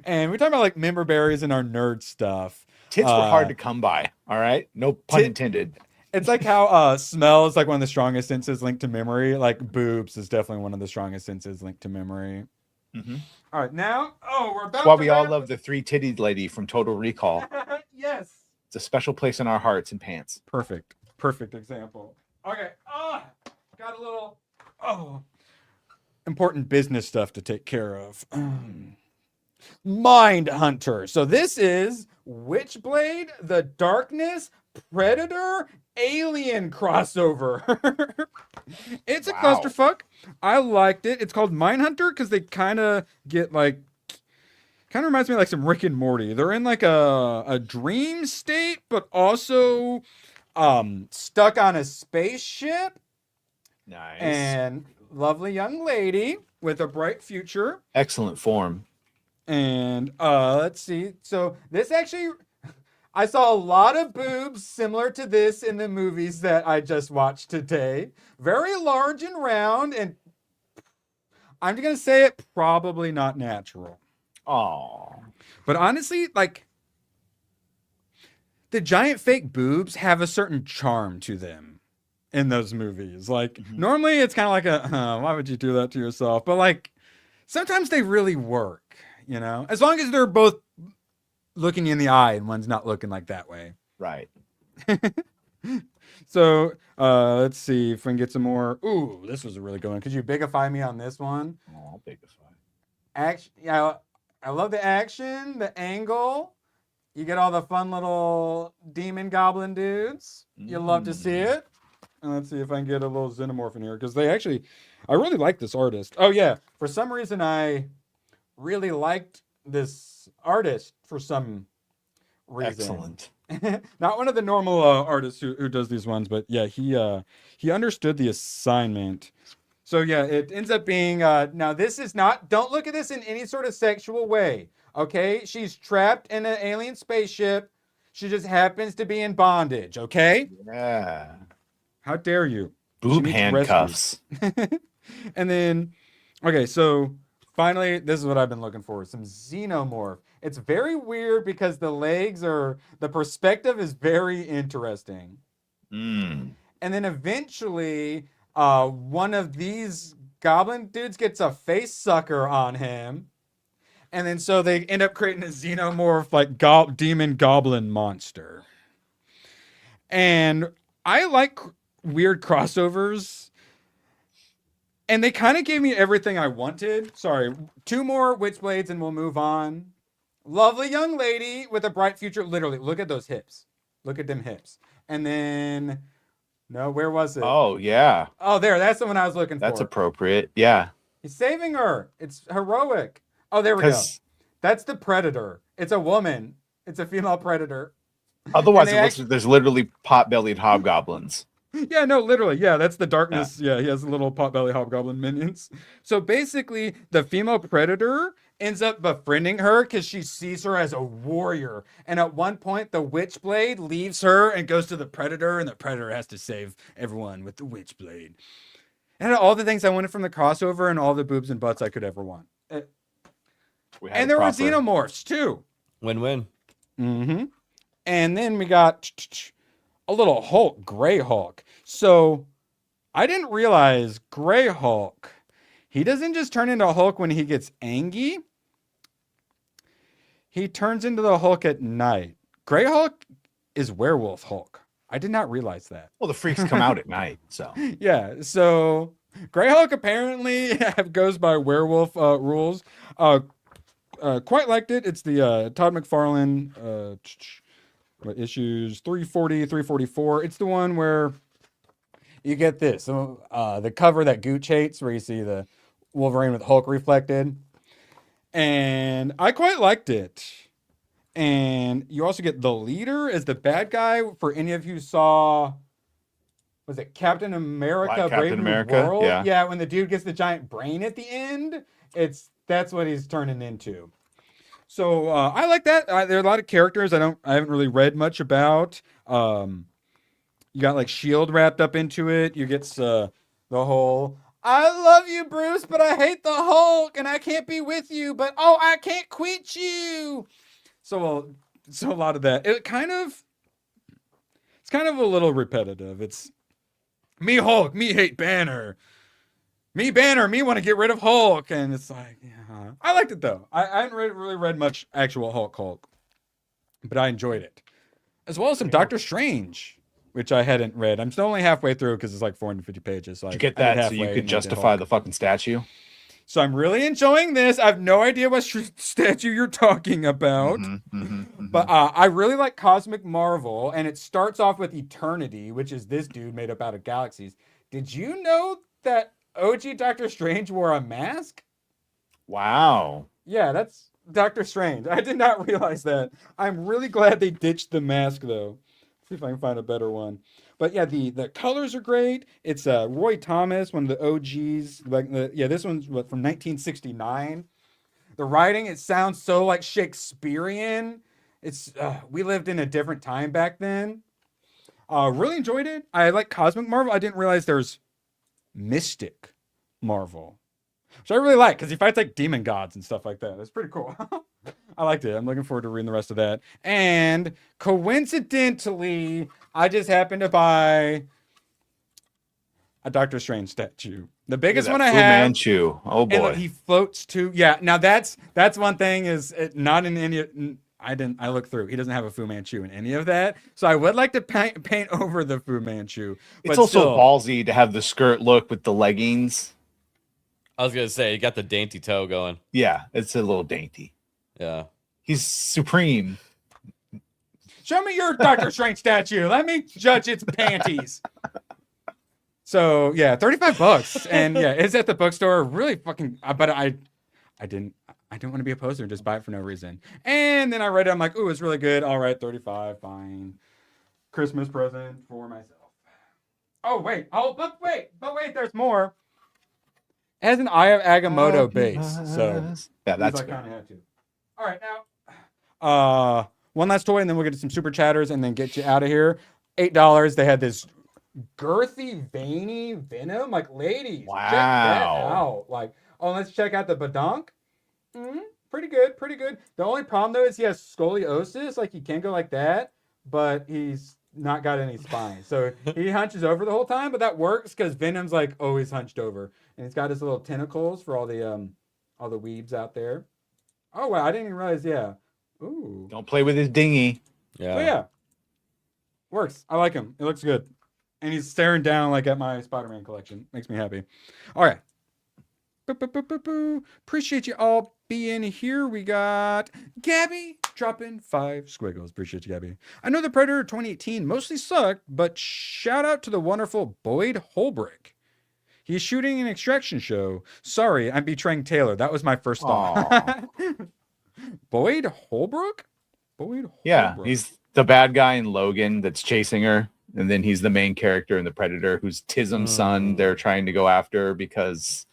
And we're talking about like member berries and our nerd stuff. Tits were hard to come by. All right, no pun intended. It's like how smell is like one of the strongest senses linked to memory. Like boobs is definitely one of the strongest senses linked to memory. Mm-hmm. All right, now, we're about. That's why we all love the three-titted lady from Total Recall. Yes. It's a special place in our hearts and pants. Perfect example. Okay. Got a little. important business stuff to take care of. Mind Hunter. So this is Witchblade, the Darkness, Predator, Alien crossover. It's a clusterfuck. I liked it. It's called Mind Hunter because they kind of get like, kind of reminds me of like some Rick and Morty. They're in like a dream state, but also stuck on a spaceship. Nice. And lovely young lady with a bright future. Excellent form. And let's see. So this actually, I saw a lot of boobs similar to this in the movies that I just watched today. Very large and round, and I'm gonna say it probably not natural. Oh. But honestly, like the giant fake boobs have a certain charm to them in those movies. Like normally it's kind of like why would you do that to yourself? But like sometimes they really work, you know, as long as they're both looking you in the eye and one's not looking like that way. Right. So let's see if we can get some more. Ooh, this was a really good one. Could you bigify me on this one? Oh, I'll bigify. Action. Yeah, I love the action, the angle. You get all the fun little demon goblin dudes. You love to see it. And let's see if I can get a little xenomorph in here because I really like this artist. Oh yeah, for some reason I really liked this artist for some reason. Excellent. Not one of the normal artists who does these ones, but yeah, he understood the assignment. So yeah, it ends up being now this is not, don't look at this in any sort of sexual way. Okay, she's trapped in an alien spaceship. She just happens to be in bondage. Okay. Yeah. How dare you? Boob handcuffs. And then, okay, so finally, this is what I've been looking for. Some xenomorph. It's very weird because the perspective is very interesting. Mm. And then eventually, one of these goblin dudes gets a face sucker on him. And then so they end up creating a xenomorph like demon goblin monster. And I like weird crossovers. And they kind of gave me everything I wanted. Sorry, 2 more Witchblades and we'll move on. Lovely young lady with a bright future. Literally, look at those hips. Look at them hips. And then, no, where was it? Oh, yeah. Oh, there. That's the one I was looking for. That's appropriate. Yeah. He's saving her. It's heroic. Oh, there we go. That's the predator. It's a woman. It's a female predator. Otherwise, it looks like there's literally pot-bellied hobgoblins. Yeah, no, literally. Yeah, that's the darkness. Yeah, he has little pot-bellied hobgoblin minions. So basically, the female predator ends up befriending her because she sees her as a warrior. And at one point, the Witchblade leaves her and goes to the predator, and the predator has to save everyone with the Witchblade. And all the things I wanted from the crossover and all the boobs and butts I could ever want. And there were xenomorphs, too. Win-win. Mm-hmm. And then we got a little Hulk, Gray Hulk. So I didn't realize Gray Hulk, he doesn't just turn into Hulk when he gets angry. He turns into the Hulk at night. Gray Hulk is werewolf Hulk. I did not realize that. Well, the freaks come out at night, so. Yeah, so Gray Hulk apparently goes by werewolf rules. Quite liked it. It's the Todd McFarlane issues 340, 344. It's the one where you get this. So the cover that Gooch hates, where you see the Wolverine with Hulk reflected. And I quite liked it. And you also get the leader as the bad guy. For any of you who saw, was it Captain America? Captain America, World? yeah. Yeah, when the dude gets the giant brain at the end, that's what he's turning into. So I like that. There are a lot of characters I haven't really read much about. You got like S.H.I.E.L.D. wrapped up into it. You get the whole, I love you, Bruce, but I hate the Hulk, and I can't be with you, but oh, I can't quit you. So a lot of that. It's kind of a little repetitive. It's me Hulk, me hate Banner. Me Banner, me want to get rid of Hulk. And it's like, yeah. I liked it though. I haven't really read much actual Hulk, but I enjoyed it. As well as some Doctor Strange, which I hadn't read. I'm still only halfway through because it's like 450 pages. So Did you get that so you could justify the fucking statue? So I'm really enjoying this. I have no idea what statue you're talking about. But I really like Cosmic Marvel, and it starts off with Eternity, which is this dude made up out of galaxies. Did you know that OG Doctor Strange wore a mask? Wow. Yeah, that's Doctor Strange. I did not realize that. I'm really glad they ditched the mask, though. See if I can find a better one. But yeah, the colors are great. It's Roy Thomas, one of the OGs. This one's from 1969. The writing, it sounds so like Shakespearean. It's we lived in a different time back then. Really enjoyed it. I like Cosmic Marvel. I didn't realize there's Mystic Marvel, which I really like because he fights like demon gods and stuff like that. That's pretty cool. I liked it. I'm looking forward to reading the rest of that. And coincidentally, I just happened to buy a Doctor Strange statue. The biggest one I have. Fu Manchu. Oh boy. And he floats too. Yeah. Now that's one thing is not in any. I looked through. He doesn't have a Fu Manchu in any of that. So I would like to paint over the Fu Manchu. It's also ballsy to have the skirt look with the leggings. I was gonna say you got the dainty toe going. Yeah, it's a little dainty. Yeah. He's supreme. Show me your Doctor Strange statue. Let me judge its panties. So yeah, $35, and yeah, it's at the bookstore. Really fucking. But I didn't want to be a poser and just buy it for no reason. And then I read it. I'm like, ooh, it's really good. All right, 35, fine. Christmas present for myself. Oh wait, but wait, there's more. It has an Eye of Agamotto base, so yeah, that's I kind of had to. All right, now, one last toy, and then we'll get to some super chatters, and then get you out of here. $8. They had this girthy, veiny Venom. Like, ladies, check that out. Like, let's check out the Badonk. Pretty good. The only problem though is he has scoliosis. Like, he can go like that, but he's not got any spine, so he hunches over the whole time. But that works because Venom's like always hunched over, and he's got his little tentacles for all the weebs out there. Oh wow, I didn't even realize. Yeah. Ooh. Don't play with his dinghy. Yeah. So yeah. Works. I like him. It looks good. And he's staring down like at my Spider-Man collection. Makes me happy. All right. Appreciate you all being here. We got Gabby dropping 5 squiggles. Appreciate you, Gabby. I know the Predator 2018 mostly sucked, but shout out to the wonderful Boyd Holbrook. He's shooting an Extraction show. Sorry, I'm betraying Taylor. That was my first thought. Boyd Holbrook? Yeah, he's the bad guy in Logan that's chasing her. And then he's the main character in the Predator, who's Tism's son. They're trying to go after because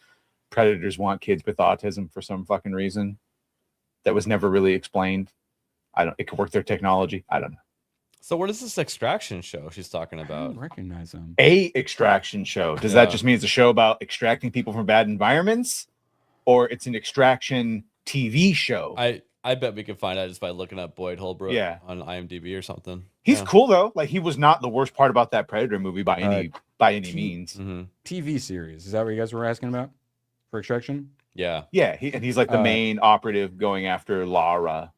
predators want kids with autism for some fucking reason that was never really explained. It could work their technology. I don't know. So what is this Extraction show she's talking about? I don't recognize him. A Extraction show. Does that just mean it's a show about extracting people from bad environments, or it's an extraction TV show? I bet we could find out just by looking up Boyd Holbrook on IMDb or something. He's cool though. Like, he was not the worst part about that Predator movie by any means. TV series. Is that what you guys were asking about for Extraction? Yeah. Yeah. He's like the main operative going after Lara.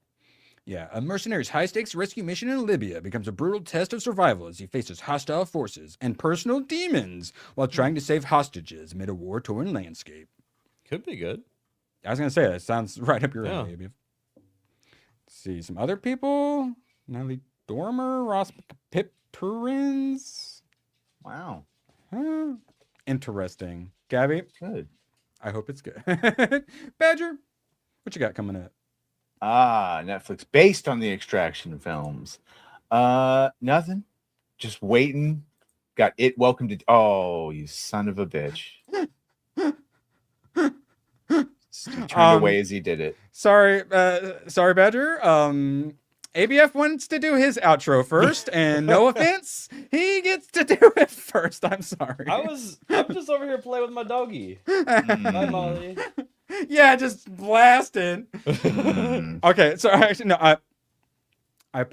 Yeah. A mercenary's high-stakes rescue mission in Libya becomes a brutal test of survival as he faces hostile forces and personal demons while trying to save hostages amid a war-torn landscape. Could be good. I was going to say, that sounds right up your alley, baby. See some other people. Natalie Dormer, Ross Pipperins. Wow. Interesting. Gabby? Good. I hope it's good. Badger, what you got coming up? Netflix based on the Extraction films. Nothing. Just waiting. Got it. Welcome to. Oh, you son of a bitch. He turned away as he did it. Sorry, Badger. ABF wants to do his outro first, and no offense, he gets to do it first. I'm sorry. I'm just over here playing with my doggy. Bye, Molly. Yeah, just blasting. Okay, so actually, no, I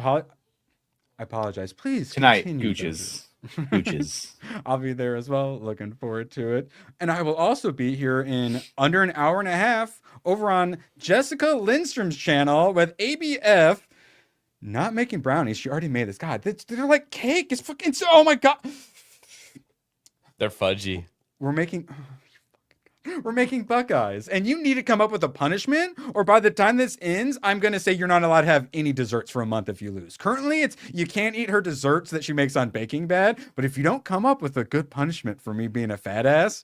apologize. Please tonight, continue, Gooches. I'll be there as well. Looking forward to it. And I will also be here in under an hour and a half over on Jessica Lindstrom's channel with ABF. Not making brownies. She already made this. God, they're like cake. It's fucking. Oh my God. They're fudgy. We're making. We're making Buckeyes, and you need to come up with a punishment, or by the time this ends, I'm going to say you're not allowed to have any desserts for a month if you lose. Currently, it's you can't eat her desserts that she makes on Baking Bad, but if you don't come up with a good punishment for me being a fat ass,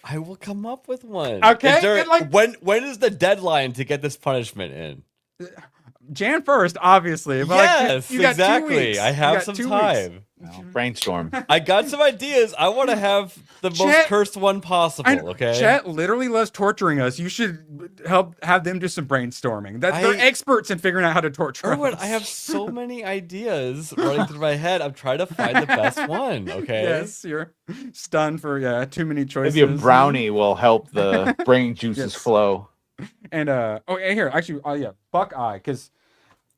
I will come up with one. Okay, Is there, like, when is the deadline to get this punishment in? Jan 1st, obviously. But Yes, you got exactly. 2 weeks. I You have got some 2 time. weeks. Brainstorm. I got some ideas. I want to have the most cursed one possible. Okay. Chat literally loves torturing us. You should have them do some brainstorming. They're experts in figuring out how to torture Erwin, us. I have so many ideas running through my head. I'm trying to find the best one. Okay. Yes, you're stunned for too many choices. Maybe a brownie will help the brain juices flow. And here, actually, Buckeye. Because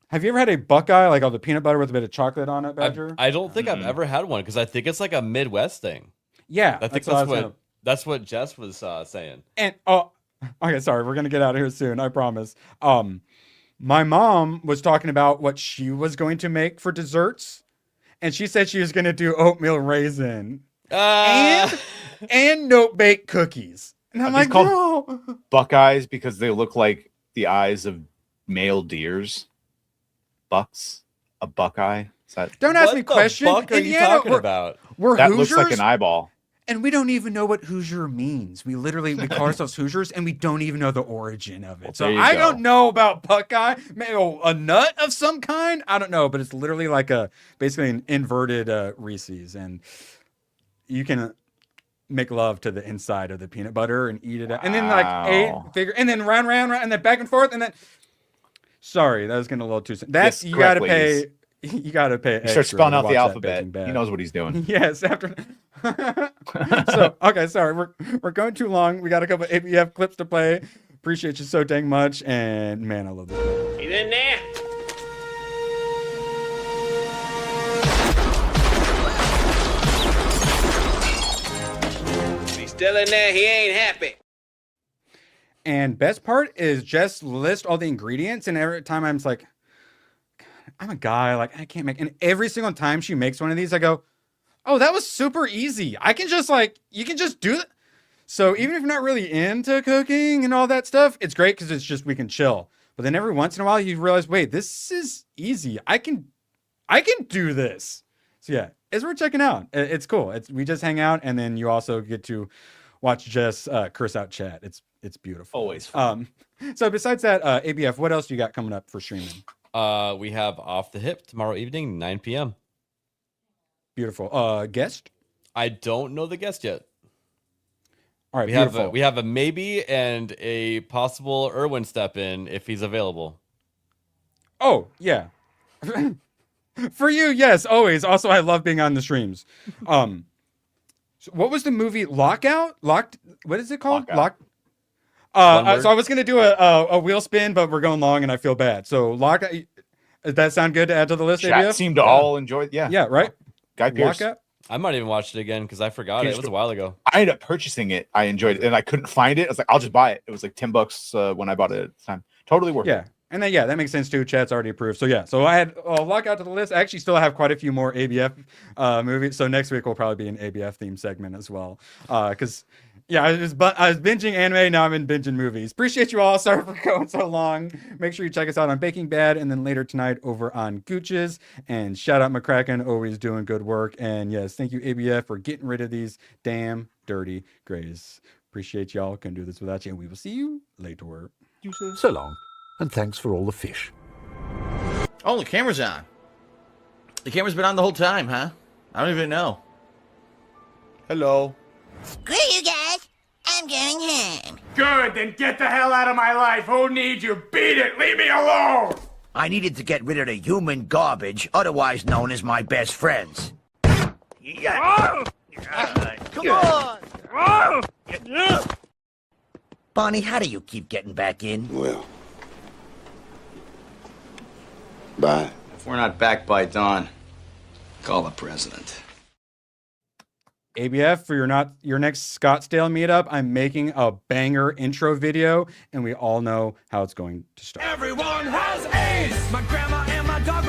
have you ever had a Buckeye, like all the peanut butter with a bit of chocolate on it, Badger? I don't think I've ever had one because I think it's like a Midwest thing. Yeah, I think that's that's what Jess was saying. And okay, sorry, we're gonna get out of here soon. I promise. My mom was talking about what she was going to make for desserts, and she said she was going to do oatmeal raisin and note baked cookies. And I'm like, no. Buckeyes because they look like the eyes of male deers. Bucks, a Buckeye. Is that... Don't ask me questions. What the fuck are you talking about? We're that Hoosiers, looks like an eyeball. and we don't even know what Hoosier means. We call ourselves Hoosiers, and we don't even know the origin of it. Well, so I don't know about Buckeye. Maybe a nut of some kind. I don't know, but it's literally like basically an inverted Reese's, and you can make love to the inside of the peanut butter and eat it out. And then and then round, and then back and forth, and then. Sorry, that was getting a little too soon. That's yes, you got to pay. You got to pay. He starts spelling out the alphabet. He knows what he's doing. Yes. After. Okay. Sorry, we're going too long. We got a couple of ABF clips to play. Appreciate you so dang much, and man, I love this. He's in there. He's still in there. He ain't happy. And best part is just list all the ingredients, and every time I'm just like, I'm a guy, like I can't make. And every single time she makes one of these, I go, oh, that was super easy. I can just you can just do it. So even if you're not really into cooking and all that stuff, it's great because it's just we can chill. But then every once in a while, you realize, wait, this is easy. I can do this. So yeah, it's worth checking out. It's cool. We just hang out, and then you also get to watch Jess curse out chat. It's beautiful. Always fun. So besides that, ABF, what else do you got coming up for streaming? We have Off the Hip tomorrow evening, 9 p.m. Beautiful. Guest? I don't know the guest yet. All right, we have a maybe and a possible Erwin step in if he's available. Oh, yeah. For you, yes, always. Also, I love being on the streams. So what was the movie Lockout? What is it called? Lockout. So I was gonna do a wheel spin, but we're going long, and I feel bad. So Lockout. Does that sound good to add to the list? Chat ABF? seemed to all enjoy it. Yeah. Yeah. Right. Guy Pearce. Lockout. I might even watch it again because I forgot it. It was a while ago. I ended up purchasing it. I enjoyed it, and I couldn't find it. I was like, I'll just buy it. It was like $10 when I bought it at the time. Totally worth it. Yeah. And then, that makes sense too. Chat's already approved. So, yeah. So I had Lockout to the list. I actually still have quite a few more ABF movies. So next week will probably be an ABF themed segment as well. Because, I was binging anime. Now I'm in binging movies. Appreciate you all. Sorry for going so long. Make sure you check us out on Baking Bad and then later tonight over on Gooch's. And shout out McCracken. Always doing good work. And yes, thank you, ABF, for getting rid of these damn dirty grays. Appreciate y'all. Couldn't do this without you. And we will see you later. So long. And thanks for all the fish. Oh, the camera's on. The camera's been on the whole time, huh? I don't even know. Hello. Screw you guys. I'm going home. Good, then get the hell out of my life. Who needs you? Beat it. Leave me alone. I needed to get rid of the human garbage, otherwise known as my best friends. Come on. Bonnie, how do you keep getting back in? Well, bye. If we're not back by dawn, call the president. ABF, for your next Scottsdale meetup, I'm making a banger intro video, and we all know how it's going to start. Everyone has AIDS. My grandma and my dog